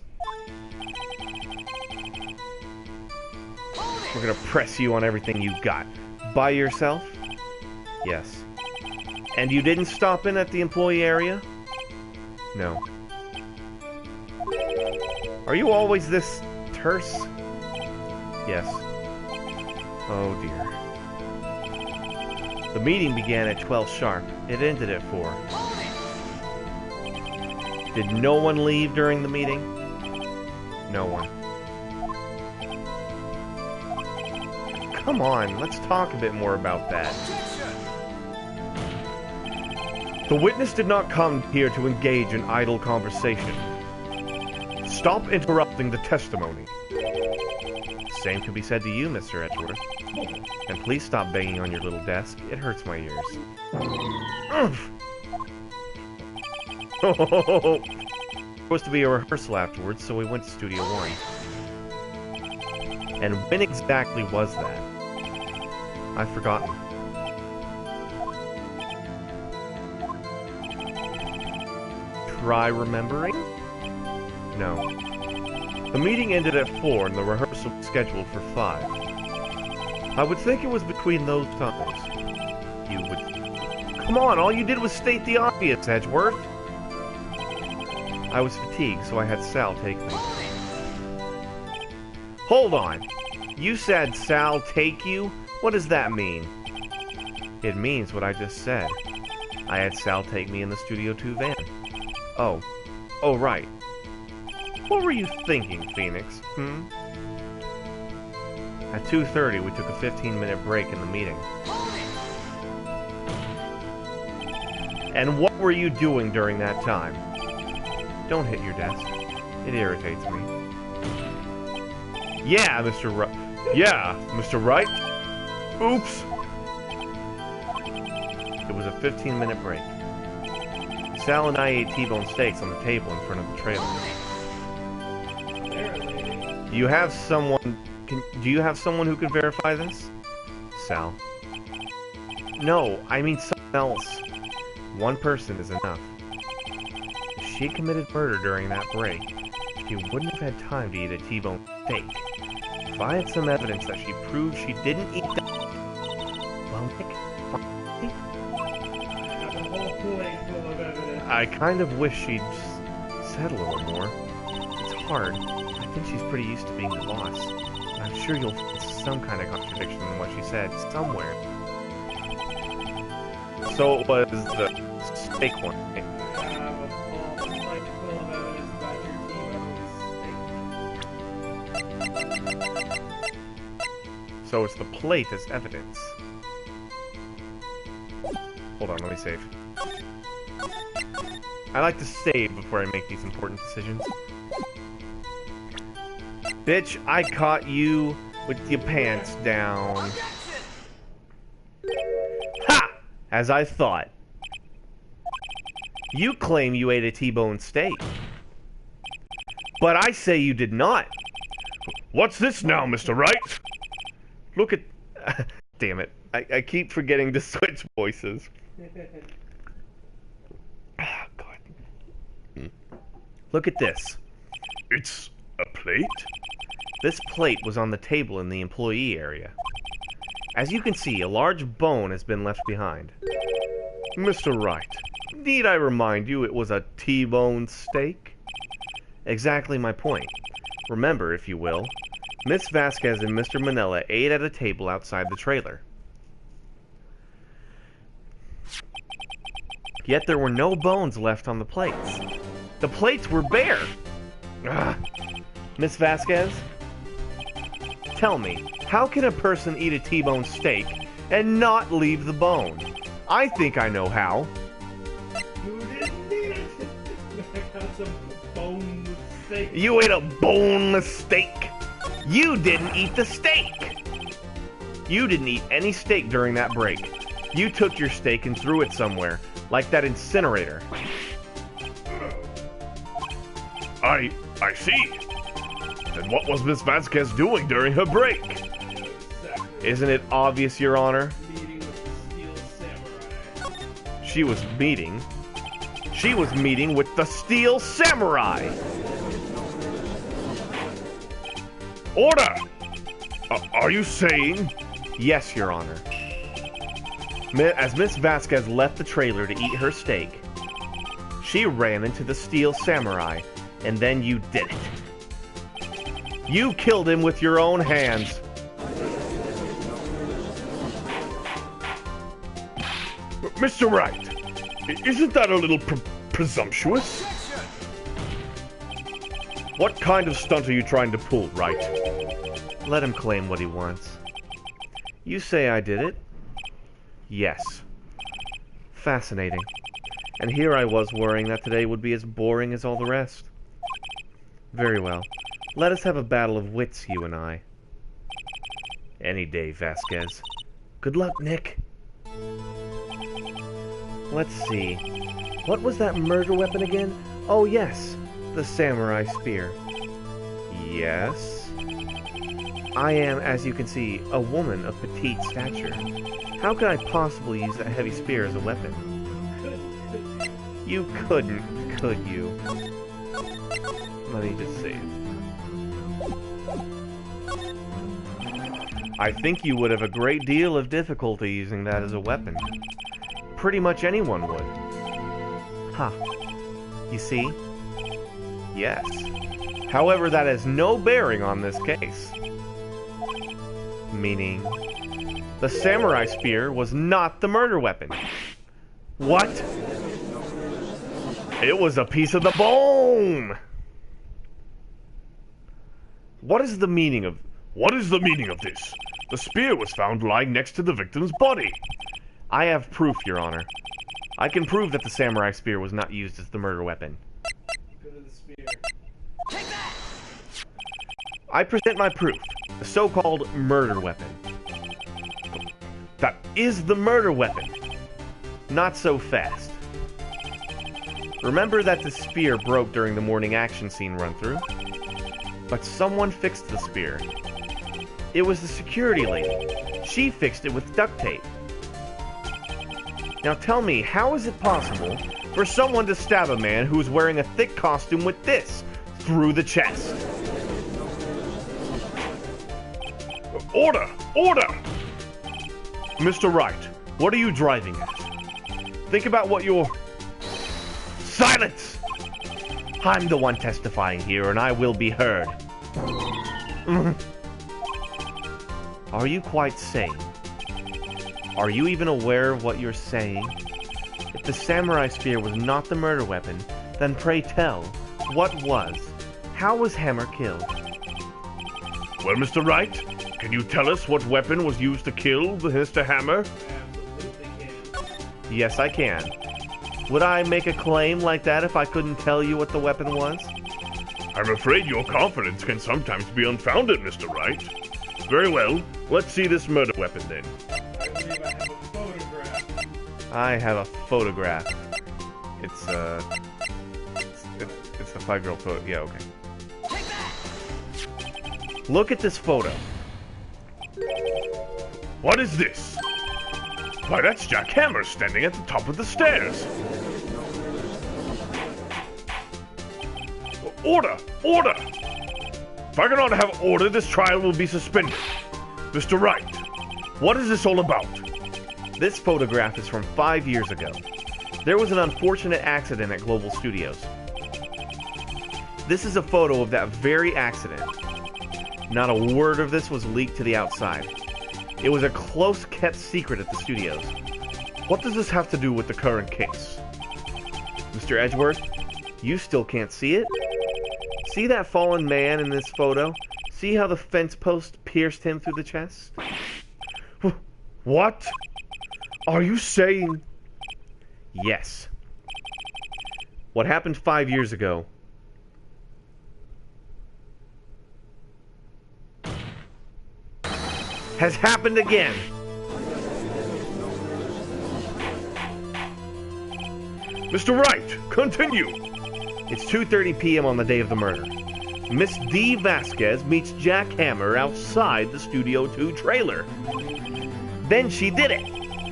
We're gonna press you on everything you got. By yourself? Yes. And you didn't stop in at the employee area? No. Are you always this terse? Yes. Oh dear. The meeting began at 12 sharp. It ended at 4. Did no one leave during the meeting? No one. Come on, let's talk a bit more about that. The witness did not come here to engage in idle conversation. Stop interrupting the testimony. Same could be said to you, Mr. Edgeworth. And please stop banging on your little desk. It hurts my ears. Supposed to be a rehearsal afterwards, so we went to Studio 1. And when exactly was that? I've forgotten. Try remembering? No. The meeting ended at 4 and the rehearsal was scheduled for 5. I would think it was between those times. You would... Come on, all you did was state the obvious, Edgeworth. I was fatigued, so I had Sal take me. Hold on. You said Sal take you? What does that mean? It means what I just said. I had Sal take me in the Studio 2 van. Oh. Oh, right. What were you thinking, Phoenix? At 2:30, we took a 15-minute break in the meeting. And what were you doing during that time? Don't hit your desk. It irritates me. Yeah, Mr. Wright. Yeah, Mr. Wright. Oops. It was a 15-minute break. Sal and I ate T-bone steaks on the table in front of the trailer. Do you have someone who can verify this? Sal. No, I mean someone else. One person is enough. If she committed murder during that break, she wouldn't have had time to eat a T-bone steak. If I had some evidence that she proved she didn't eat that... Well, Nick, I kind of wish she'd said a little more. It's hard. I think she's pretty used to being the boss. And I'm sure you'll find some kind of contradiction in what she said somewhere. So it was the steak one, right? So it's the plate as evidence. Hold on, let me save. I like to save before I make these important decisions. Bitch, I caught you with your pants down. Ha! As I thought. You claim you ate a T-bone steak. But I say you did not. What's this now, Mr. Wright? Look at... Damn it. I keep forgetting to switch voices. Ah, God. Look at this. It's a plate? This plate was on the table in the employee area. As you can see, a large bone has been left behind. Mr. Wright, need I remind you it was a T-bone steak? Exactly my point. Remember, if you will, Miss Vasquez and Mr. Manella ate at a table outside the trailer. Yet there were no bones left on the plates. The plates were bare! Ugh. Miss Vasquez? Tell me, how can a person eat a T-bone steak and not leave the bone? I think I know how. You didn't eat it! I got some boneless steak. You ate a boneless steak! You didn't eat the steak! You didn't eat any steak during that break. You took your steak and threw it somewhere, like that incinerator. I see. Then what was Miss Vasquez doing during her break? Isn't it obvious, Your Honor? Meeting with the Steel Samurai. She was meeting with the Steel Samurai! Order! Are you saying? Yes, Your Honor. As Miss Vasquez left the trailer to eat her steak, she ran into the Steel Samurai, and then you did it. You killed him with your own hands. Mr. Wright, isn't that a little presumptuous? What kind of stunt are you trying to pull, Wright? Let him claim what he wants. You say I did it? Yes. Fascinating. And here I was worrying that today would be as boring as all the rest. Very well. Let us have a battle of wits, you and I. Any day, Vasquez. Good luck, Nick. Let's see. What was that murder weapon again? Oh, yes. The samurai spear. Yes. I am, as you can see, a woman of petite stature. How could I possibly use that heavy spear as a weapon? You couldn't, could you? Let me just see. I think you would have a great deal of difficulty using that as a weapon. Pretty much anyone would. Huh. You see? Yes. However, that has no bearing on this case. Meaning, the samurai spear was not the murder weapon. What? It was a piece of the bone! What is the meaning of this? The spear was found lying next to the victim's body. I have proof, Your Honor. I can prove that the samurai spear was not used as the murder weapon. Go to the spear. Take that! I present my proof. The so-called murder weapon. That is the murder weapon. Not so fast. Remember that the spear broke during the morning action scene run-through? But someone fixed the spear. It was the security lady. She fixed it with duct tape. Now tell me, how is it possible for someone to stab a man who's wearing a thick costume with this through the chest? Order! Order! Mr. Wright, what are you driving at? Think about what you're... Silence! I'm the one testifying here, and I will be heard. Are you quite sane? Are you even aware of what you're saying? If the samurai spear was not the murder weapon, then pray tell, what was? How was Hammer killed? Well, Mr. Wright, can you tell us what weapon was used to kill Mr. Hammer? Absolutely can. Yes, I can. Would I make a claim like that if I couldn't tell you what the weapon was? I'm afraid your confidence can sometimes be unfounded, Mr. Wright. Very well, let's see this murder weapon then. I believe I have a photograph. I have a photograph. It's the 5-year-old photo. Yeah, okay. Take that! Look at this photo. What is this? Why, that's Jack Hammer standing at the top of the stairs. Order! Order! If I cannot have order, this trial will be suspended. Mr. Wright, what is this all about? This photograph is from 5 years ago. There was an unfortunate accident at Global Studios. This is a photo of that very accident. Not a word of this was leaked to the outside. It was a close-kept secret at the studios. What does this have to do with the current case? Mr. Edgeworth, you still can't see it? See that fallen man in this photo? See how the fence post pierced him through the chest? What? Are you saying... Yes. What happened 5 years ago has happened again. Mr. Wright, continue. It's 2:30 p.m. on the day of the murder. Miss D. Vasquez meets Jack Hammer outside the Studio 2 trailer. Then she did it.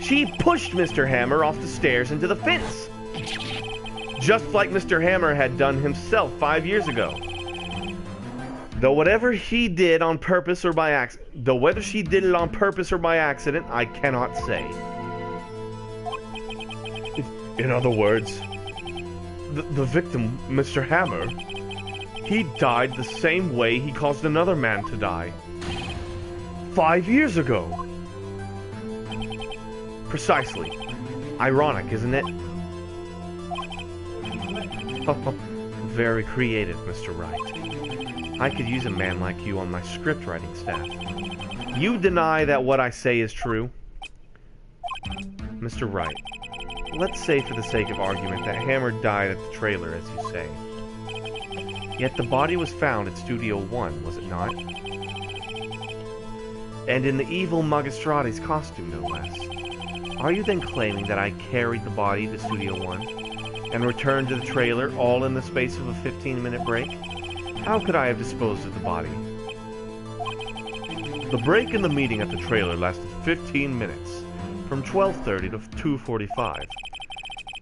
She pushed Mr. Hammer off the stairs into the fence. Just like Mr. Hammer had done himself 5 years ago. Though whatever he did on purpose or by accident, whether she did it on purpose or by accident, I cannot say. In other words, the victim, Mr. Hammer, He died the same way he caused another man to die. 5 years ago. Precisely. Ironic, isn't it? Very creative, Mr. Wright. I could use a man like you on my script writing staff. You deny that what I say is true? Mr. Wright, Let's say for the sake of argument that Hammer died at the trailer, as you say. Yet the body was found at Studio 1, was it not? And in the evil Magistrate's costume, no less. Are you then claiming that I carried the body to Studio 1 and returned to the trailer all in the space of a 15-minute break? How could I have disposed of the body? The break in the meeting at the trailer lasted 15 minutes, from 12:30 to 2:45.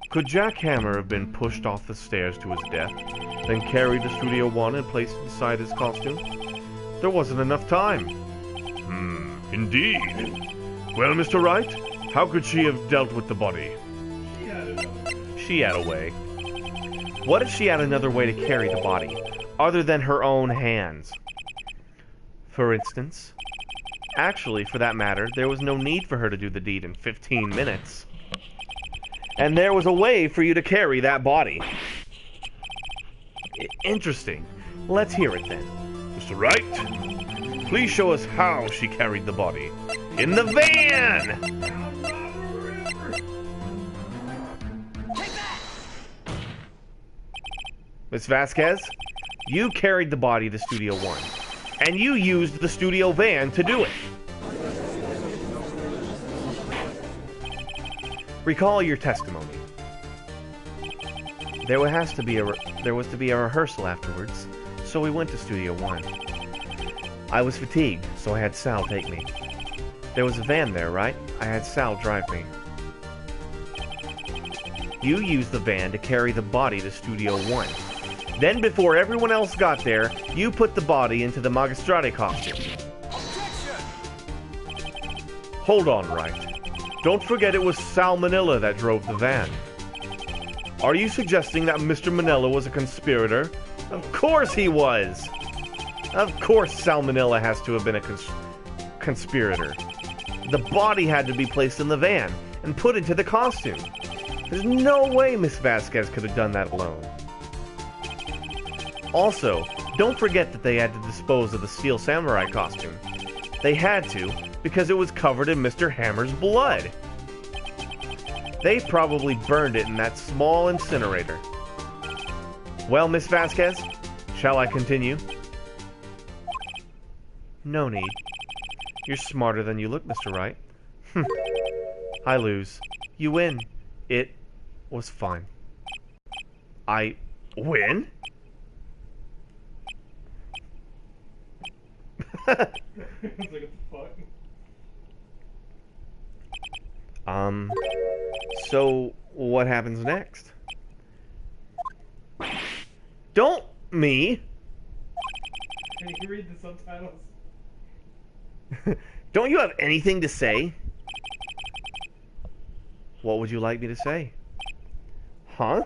Could Jack Hammer have been pushed off the stairs to his death, then carried to Studio 1 and placed inside his costume? There wasn't enough time. Indeed. Well, Mr. Wright, how could she have dealt with the body? She had a way. What if she had another way to carry the body, other than her own hands? For instance? Actually, for that matter, there was no need for her to do the deed in 15 minutes. And there was a way for you to carry that body. Interesting. Let's hear it then. Mr. Wright, please show us how she carried the body. In the van! Take that! Miss Vasquez, you carried the body to Studio 1, and you used the studio van to do it. Recall your testimony. There was to be a rehearsal afterwards, so we went to Studio 1. I was fatigued, so I had Sal take me. There was a van there, right? I had Sal drive me. You used the van to carry the body to Studio 1. Then, before everyone else got there, you put the body into the Magistrate costume. Hold on, Wright. Don't forget it was Sal Manila that drove the van. Are you suggesting that Mr. Manila was a conspirator? Of course he was! Of course Sal Manila has to have been a conspirator. The body had to be placed in the van and put into the costume. There's no way Miss Vasquez could have done that alone. Also, don't forget that they had to dispose of the Steel Samurai costume. They had to, because it was covered in Mr. Hammer's blood. They probably burned it in that small incinerator. Well, Miss Vasquez, shall I continue? No need. You're smarter than you look, Mr. Wright. I lose. You win. It was fine. I win? It's like, what the fuck? So what happens next? Don't me! Can you read the subtitles? Don't you have anything to say? What would you like me to say? Huh?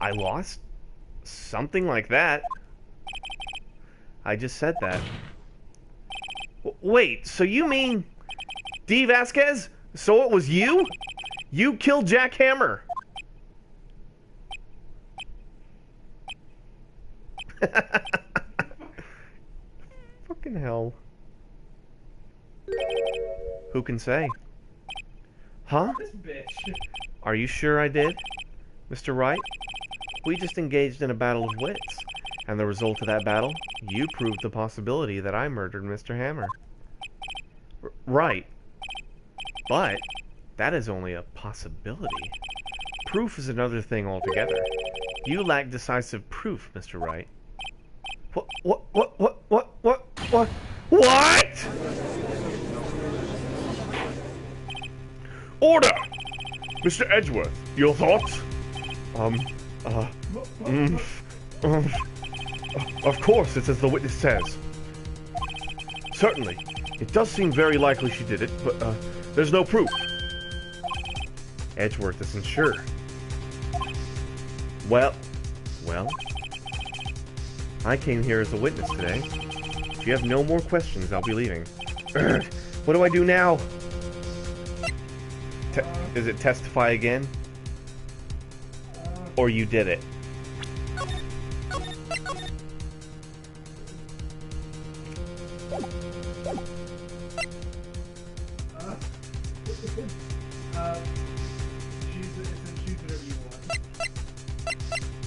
I lost? Something like that. I just said that. Wait, so you mean... D. Vasquez? So it was you? You killed Jack Hammer. Fucking hell. Who can say? Huh? This bitch. Are you sure I did, Mr. Wright? We just engaged in a battle of wits, and the result of that battle, you proved the possibility that I murdered Mr. Hammer. Right. But that is only a possibility. Proof is another thing altogether. You lack decisive proof, Mr. Wright. What? Order! Mr. Edgeworth, your thoughts? Of course, it's as the witness says. Certainly. It does seem very likely she did it, but, there's no proof. Edgeworth isn't sure. Well, I came here as a witness today. If you have no more questions, I'll be leaving. What do I do now? Is it testify again? Or you did it?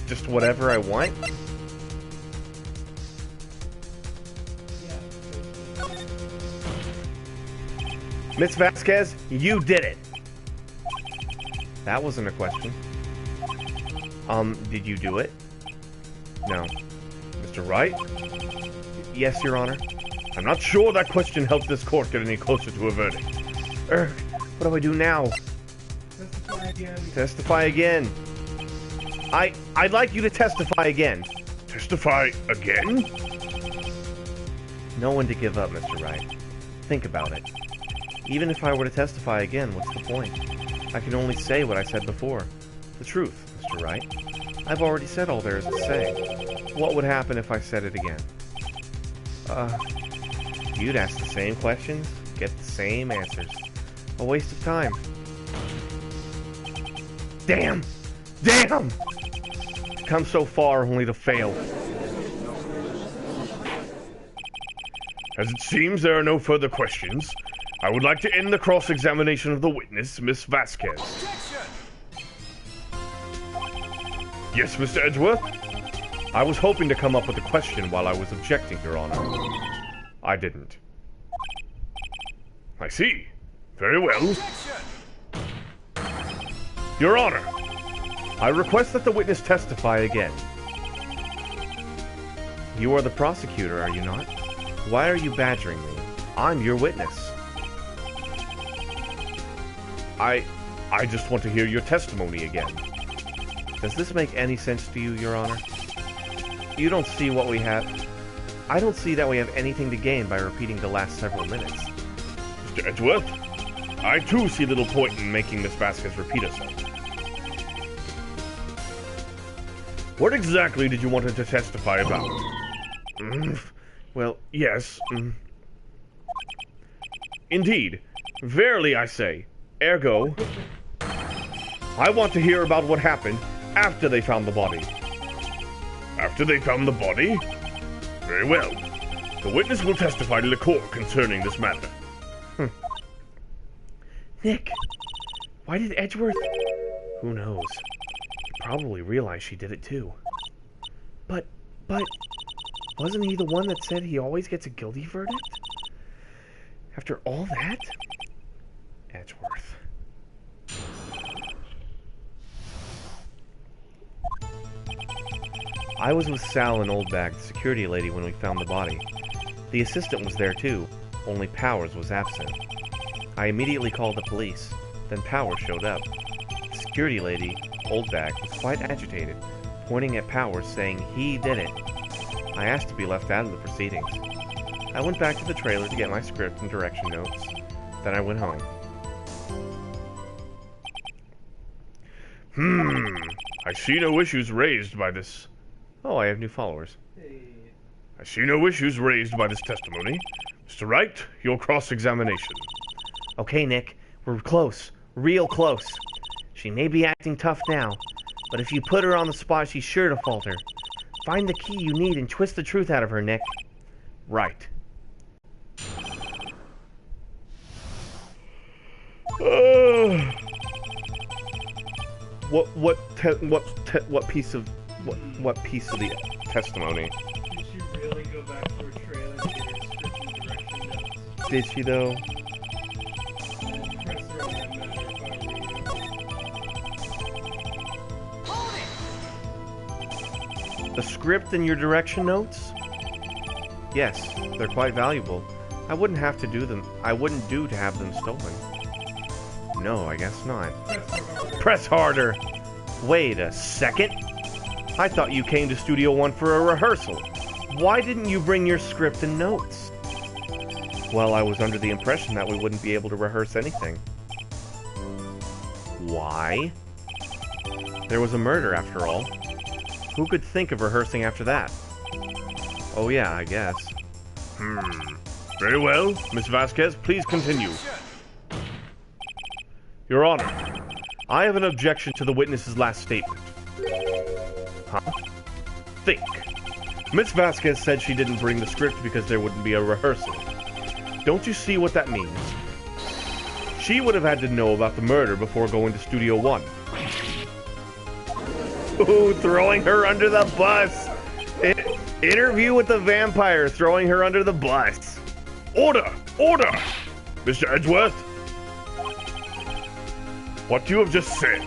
just whatever I want? Miss Vasquez, you did it. That wasn't a question. Did you do it? No. Mr. Wright? Yes, Your Honor. I'm not sure that question helped this court get any closer to a verdict. What do I do now? Testify again. Testify again. I'd like you to testify again. Testify again? No one to give up, Mr. Wright. Think about it. Even if I were to testify again, what's the point? I can only say what I said before. The truth, Mr. Wright. I've already said all there is to say. What would happen if I said it again? You'd ask the same questions, get the same answers. A waste of time. Damn! Damn! Come so far only to fail. As it seems there are no further questions, I would like to end the cross-examination of the witness, Miss Vasquez. Yes, Mr. Edgeworth? I was hoping to come up with a question while I was objecting, Your Honor. I didn't. I see. Very well. Your Honor, I request that the witness testify again. You are the prosecutor, are you not? Why are you badgering me? I'm your witness. I just want to hear your testimony again. Does this make any sense to you, Your Honor? You don't see what we have. I don't see that we have anything to gain by repeating the last several minutes. Mr. Edgeworth, I too see little point in making Miss Vasquez repeat herself. What exactly did you want her to testify about? Well, Yes. Indeed. Verily I say. Ergo, I want to hear about what happened after they found the body. After they found the body? Very well. The witness will testify to the court concerning this matter. Nick, why did Edgeworth... Who knows? He probably realized she did it too. But, wasn't he the one that said he always gets a guilty verdict? After all that? Edgeworth. I was with Sal and Oldbag, the security lady, when we found the body. The assistant was there too, only Powers was absent. I immediately called the police. Then Powers showed up. The security lady, Oldbag, was quite agitated, pointing at Powers saying he did it. I asked to be left out of the proceedings. I went back to the trailer to get my script and direction notes. Then I went home. I see no issues raised by this. Oh, I have new followers. I see no issues raised by this testimony. Mr. Wright, your cross-examination. Okay, Nick, we're close. Real close. She may be acting tough now, but if you put her on the spot, she's sure to falter. Find the key you need and twist the truth out of her, Nick. Right. What piece of the testimony? Did she really go back to her trailer to get her script and direction notes? Did she though? And press her on that matter if I were you. The script and your direction notes? Yes, they're quite valuable. I wouldn't have to do them. I wouldn't do to have them stolen. No, I guess not. Press harder! Wait a second. I thought you came to Studio One for a rehearsal. Why didn't you bring your script and notes? Well, I was under the impression that we wouldn't be able to rehearse anything. Why? There was a murder, after all. Who could think of rehearsing after that? Oh yeah, I guess. Very well. Miss Vasquez, please continue. Your Honor, I have an objection to the witness's last statement. Huh? Think. Miss Vasquez said she didn't bring the script because there wouldn't be a rehearsal. Don't you see what that means? She would have had to know about the murder before going to Studio One. Ooh, throwing her under the bus. Interview with the vampire, throwing her under the bus. Order! Order! Mr. Edgeworth? What you have just said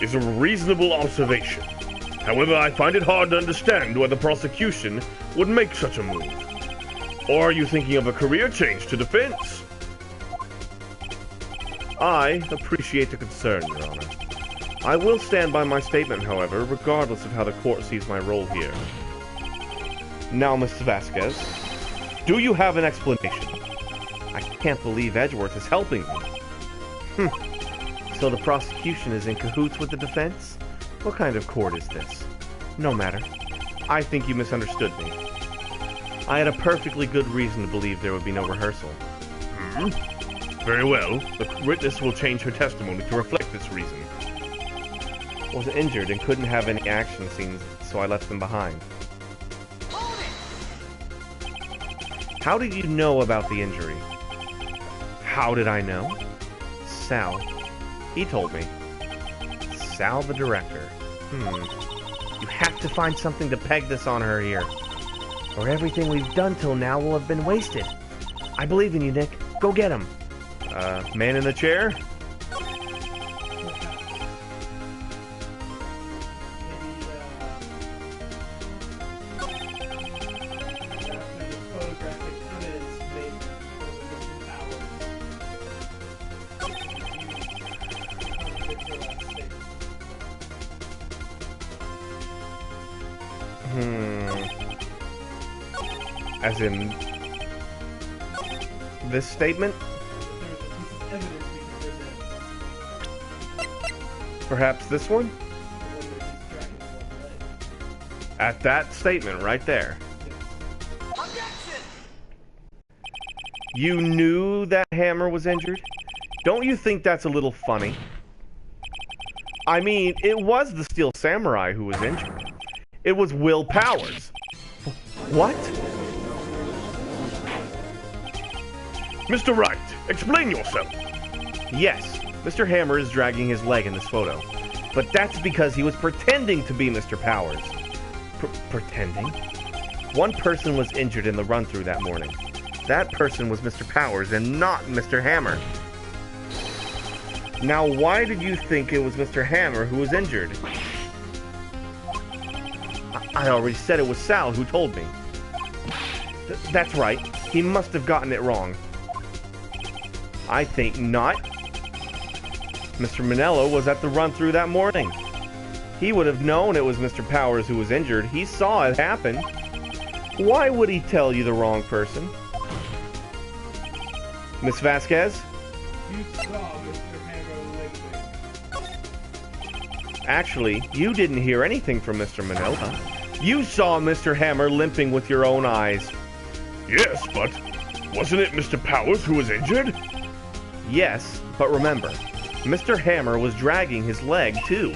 is a reasonable observation. However, I find it hard to understand why the prosecution would make such a move. Or are you thinking of a career change to defense? I appreciate the concern, Your Honor. I will stand by my statement, however, regardless of how the court sees my role here. Now, Mr. Vasquez, do you have an explanation? I can't believe Edgeworth is helping me. So the prosecution is in cahoots with the defense? What kind of court is this? No matter. I think you misunderstood me. I had a perfectly good reason to believe there would be no rehearsal. Very well. The witness will change her testimony to reflect this reason. Was injured and couldn't have any action scenes, so I left them behind. Hold it! How did you know about the injury? How did I know? Sal. He told me. Sal the director. You have to find something to peg this on her here, or everything we've done till now will have been wasted. I believe in you, Nick. Go get him. Man in the chair? As in this statement? Perhaps this one? At that statement right there. Objection! You knew that Hammer was injured? Don't you think that's a little funny? I mean, it was the Steel Samurai who was injured. It was Will Powers. What? Mr. Wright, explain yourself. Yes, Mr. Hammer is dragging his leg in this photo. But that's because he was pretending to be Mr. Powers. Pretending? One person was injured in the run-through that morning. That person was Mr. Powers and not Mr. Hammer. Now, why did you think it was Mr. Hammer who was injured? I already said it was Sal who told me. That's right. He must have gotten it wrong. I think not. Mr. Manello was at the run-through that morning. He would have known it was Mr. Powers who was injured. He saw it happen. Why would he tell you the wrong person? Miss Vasquez? You saw Mr. Hammer limping. Actually, you didn't hear anything from Mr. Manello. You saw Mr. Hammer limping with your own eyes. Yes, but wasn't it Mr. Powers who was injured? Yes, but remember, Mr. Hammer was dragging his leg too.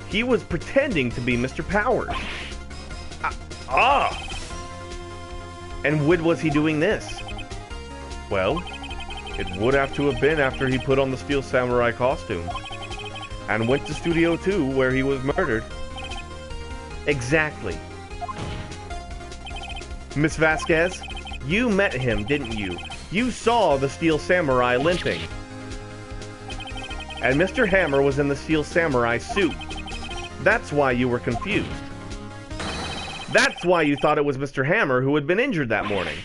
He was pretending to be Mr. Powers. And when was he doing this? Well, it would have to have been after he put on the Steel Samurai costume and went to Studio 2 where he was murdered. Exactly. Miss Vasquez, you met him, didn't you? You saw the Steel Samurai limping. And Mr. Hammer was in the Steel Samurai suit. That's why you were confused. That's why you thought it was Mr. Hammer who had been injured that morning.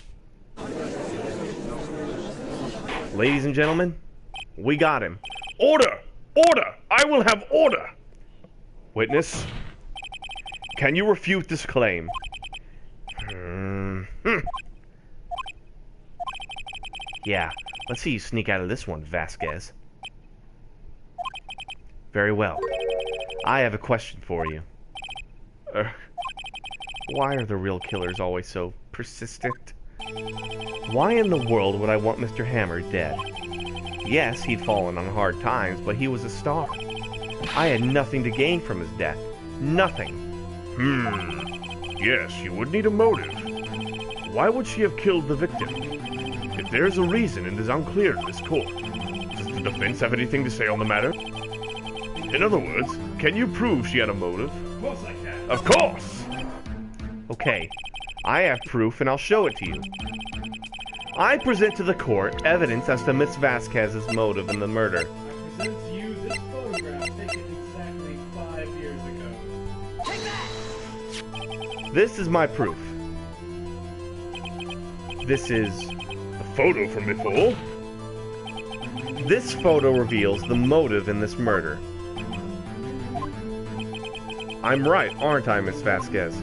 Ladies and gentlemen, we got him. Order! Order! I will have order! Witness, can you refute this claim? Yeah, let's see you sneak out of this one, Vasquez. Very well. I have a question for you. Why are the real killers always so persistent? Why in the world would I want Mr. Hammer dead? Yes, he'd fallen on hard times, but he was a star. I had nothing to gain from his death. Nothing. Yes, you would need a motive. Why would she have killed the victim? If there's a reason, it is unclear to this court. Does the defense have anything to say on the matter? The In other words, can you prove she had a motive? Of course I can. Of course! Okay, I have proof and I'll show it to you. I present to the court evidence as to Miss Vasquez's motive in the murder. I present to you this photograph taken exactly 5 years ago. Take that! This is my proof. This is... A photo from before? This photo reveals the motive in this murder. I'm right, aren't I, Miss Vasquez?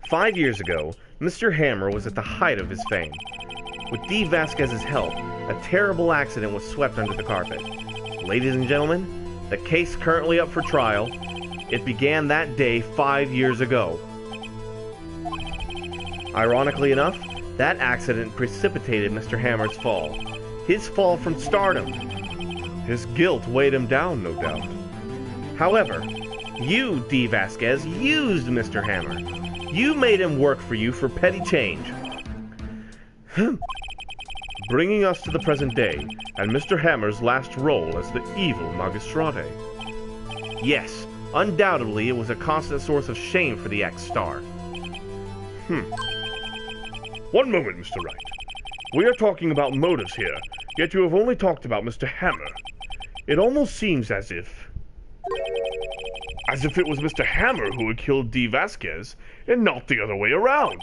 5 years ago, Mr. Hammer was at the height of his fame. With Dee Vasquez's help, a terrible accident was swept under the carpet. Ladies and gentlemen, the case currently up for trial, it began that day 5 years ago. Ironically enough, that accident precipitated Mr. Hammer's fall. His fall from stardom. His guilt weighed him down, no doubt. However, you, Dee Vasquez, used Mr. Hammer. You made him work for you for petty change. Bringing us to the present day, and Mr. Hammer's last role as the evil Magistrate. Yes, undoubtedly it was a constant source of shame for the ex-star. One moment, Mr. Wright. We are talking about motives here, yet you have only talked about Mr. Hammer. It almost seems as if it was Mr. Hammer who had killed Dee Vasquez, and not the other way around.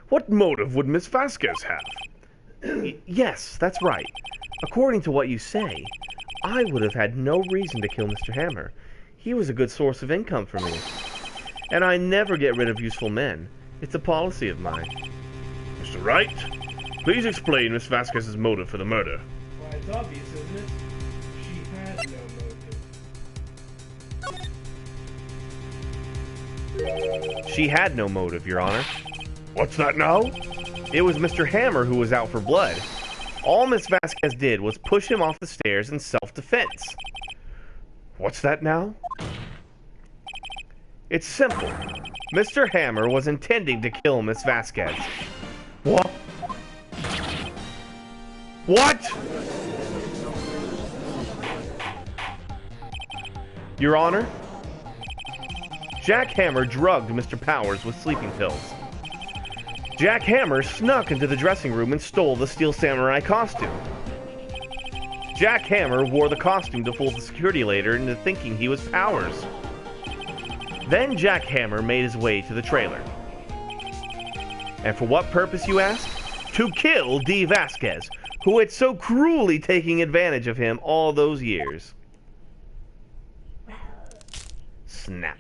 What motive would Miss Vasquez have? Yes, that's right. According to what you say, I would have had no reason to kill Mr. Hammer. He was a good source of income for me. And I never get rid of useful men. It's a policy of mine. Mr. Wright, please explain Miss Vasquez's motive for the murder. Why, it's obvious, isn't it? She had no motive. She had no motive, Your Honor. What's that now? It was Mr. Hammer who was out for blood. All Miss Vasquez did was push him off the stairs in self-defense. What's that now? It's simple. Mr. Hammer was intending to kill Miss Vasquez. What? What? Your Honor, Jack Hammer drugged Mr. Powers with sleeping pills. Jack Hammer snuck into the dressing room and stole the Steel Samurai costume. Jack Hammer wore the costume to fool the security later into thinking he was Powers. Then Jack Hammer made his way to the trailer. And for what purpose, you ask? To kill Dee Vasquez, who had so cruelly taken advantage of him all those years. Snap.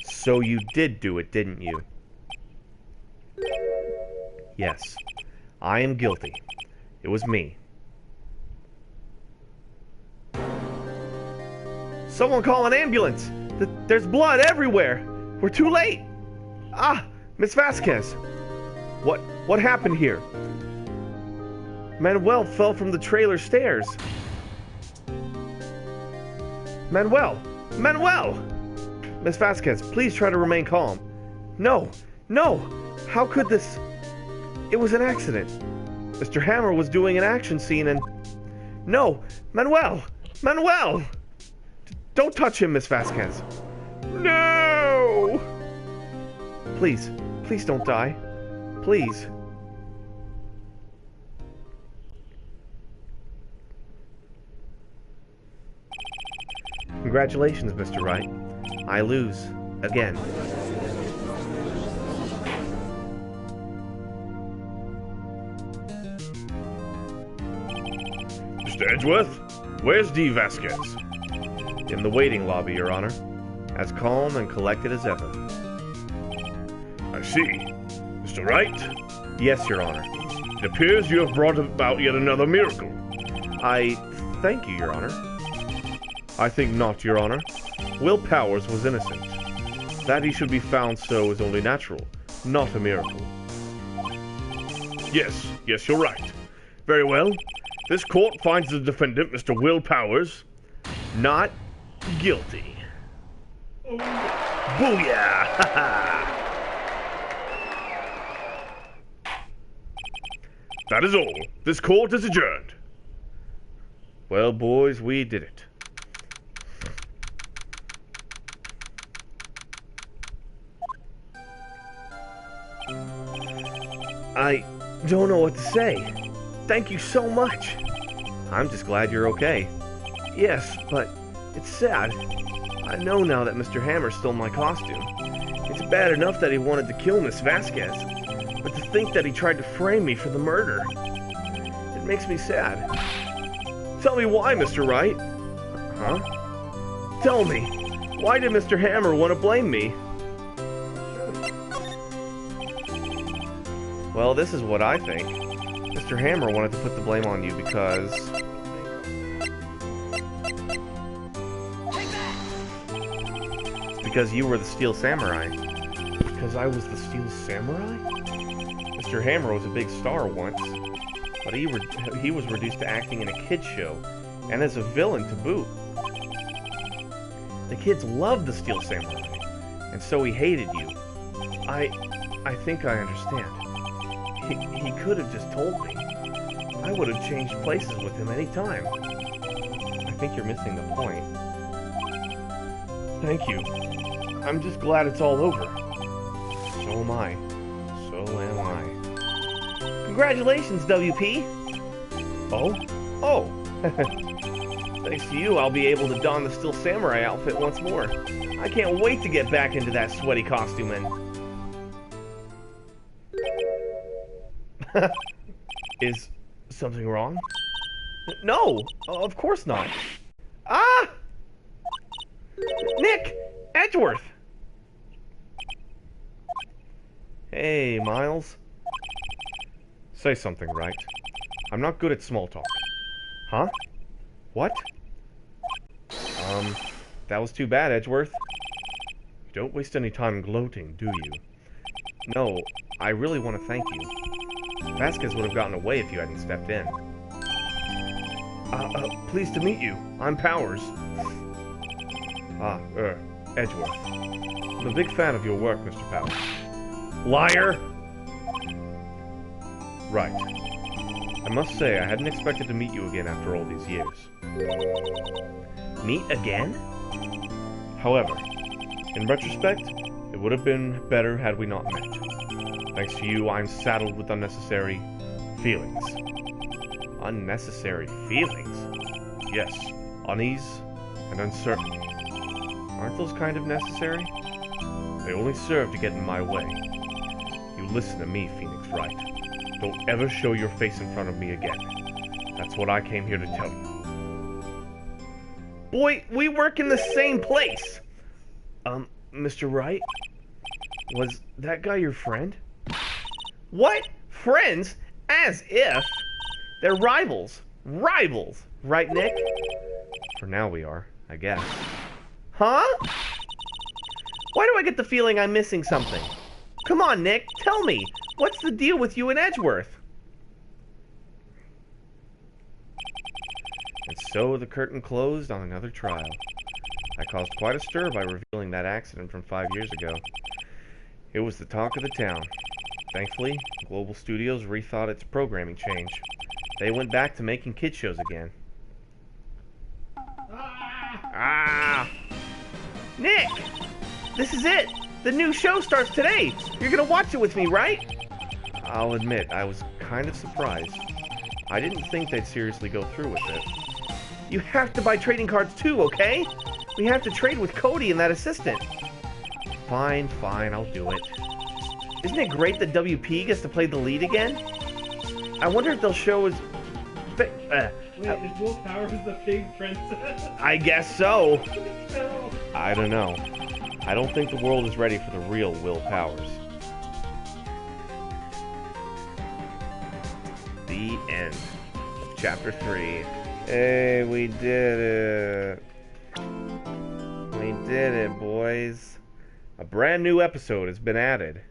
So you did do it, didn't you? Yes, I am guilty. It was me. Someone call an ambulance! There's blood everywhere! We're too late! Ah! Miss Vasquez! What happened here? Manuel fell from the trailer stairs. Manuel! Manuel! Miss Vasquez, please try to remain calm. No! No! How could this... It was an accident. Mr. Hammer was doing an action scene and... No! Manuel! Manuel! Don't touch him, Miss Vasquez. No! Please, please don't die. Please. Congratulations, Mr. Wright. I lose. Again. Mr. Edgeworth, where's Dee Vasquez? In the waiting lobby, Your Honor. As calm and collected as ever. I see. Mr. Wright? Yes, Your Honor. It appears you have brought about yet another miracle. I thank you, Your Honor. I think not, Your Honor. Will Powers was innocent. That he should be found so is only natural, not a miracle. Yes, you're right. Very well. This court finds the defendant, Mr. Will Powers, Not guilty. booyah! That is all. This court is adjourned. Well, boys, we did it. I don't know what to say. Thank you so much. I'm just glad you're okay. Yes, but it's sad. I know now that Mr. Hammer stole my costume. It's bad enough that he wanted to kill Miss Vasquez, but to think that he tried to frame me for the murder, it makes me sad. Tell me why, Mr. Wright. Huh? Tell me, why did Mr. Hammer want to blame me? Well, this is what I think. Mr. Hammer wanted to put the blame on you because... Because you were the Steel Samurai. Because I was the Steel Samurai? Mr. Hammer was a big star once, but he was reduced to acting in a kid's show, and as a villain to boot. The kids loved the Steel Samurai, and so he hated you. I think I understand. He could have just told me. I would have changed places with him any time. I think you're missing the point. Thank you. I'm just glad it's all over. So am I. So am I. Congratulations, WP! Oh? Oh! Thanks to you, I'll be able to don the Steel Samurai outfit once more. I can't wait to get back into that sweaty costume and... Is something wrong? No! Of course not. Ah! Nick! Edgeworth! Hey, Miles. Say something, Wright. I'm not good at small talk. Huh? What? That was too bad, Edgeworth. You don't waste any time gloating, do you? No, I really want to thank you. Vasquez would have gotten away if you hadn't stepped in. Pleased to meet you. I'm Powers. Edgeworth. I'm a big fan of your work, Mr. Powers. Liar! Right. I must say, I hadn't expected to meet you again after all these years. Meet again? However, in retrospect, it would have been better had we not met. Thanks to you, I'm saddled with unnecessary feelings. Unnecessary feelings? Yes, unease and uncertainty. Aren't those kind of necessary? They only serve to get in my way. You listen to me, Phoenix Wright. Don't ever show your face in front of me again. That's what I came here to tell you. Boy, we work in the same place! Mr. Wright? Was that guy your friend? What? Friends? As if! They're rivals. Rivals! Right, Nick? For now we are, I guess. Huh? Why do I get the feeling I'm missing something? Come on, Nick, tell me. What's the deal with you and Edgeworth? And so the curtain closed on another trial. I caused quite a stir by revealing that accident from 5 years ago. It was the talk of the town. Thankfully, Global Studios rethought its programming change. They went back to making kid shows again. Ah! Nick! This is it! The new show starts today! You're gonna watch it with me, right? I'll admit, I was kind of surprised. I didn't think they'd seriously go through with it. You have to buy trading cards too, okay? We have to trade with Cody and that assistant. Fine, I'll do it. Isn't it great that WP gets to play the lead again? I wonder if they'll show his... Wait, is Will Powers the pig princess? I guess so. No. I don't know. I don't think the world is ready for the real Will Powers. The end of Chapter 3. Hey, we did it. We did it, boys. A brand new episode has been added.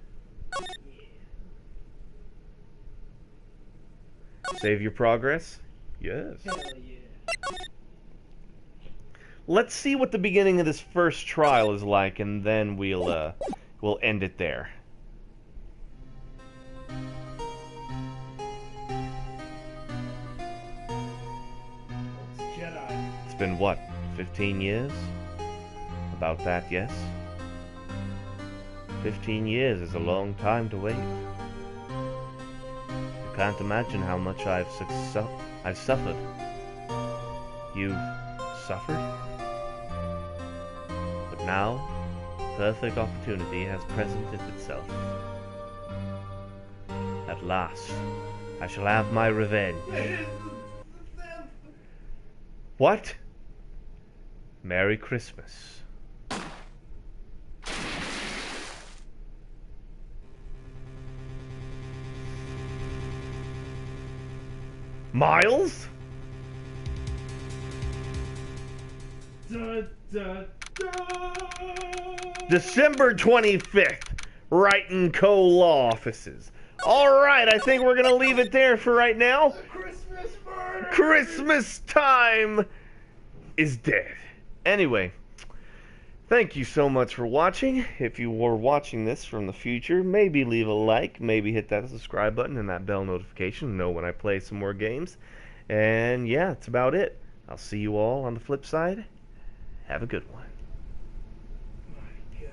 Save your progress? Yes. Hell yeah. Let's see what the beginning of this first trial is like, and then we'll end it there. been what, 15 years? About that, yes. 15 years is a long time to wait. You can't imagine how much I've suffered. You've suffered? But now, perfect opportunity has presented itself. At last, I shall have my revenge. What? Merry Christmas. Miles? Da, da, da. December 25th, Wright & Co. Law Offices. Alright, I think we're gonna leave it there for right now. Christmas murder. Christmas time is dead. Anyway, thank you so much for watching. If you were watching this from the future, maybe leave a like, maybe hit that subscribe button and that bell notification to know when I play some more games. And yeah, that's about it. I'll see you all on the flip side. Have a good one.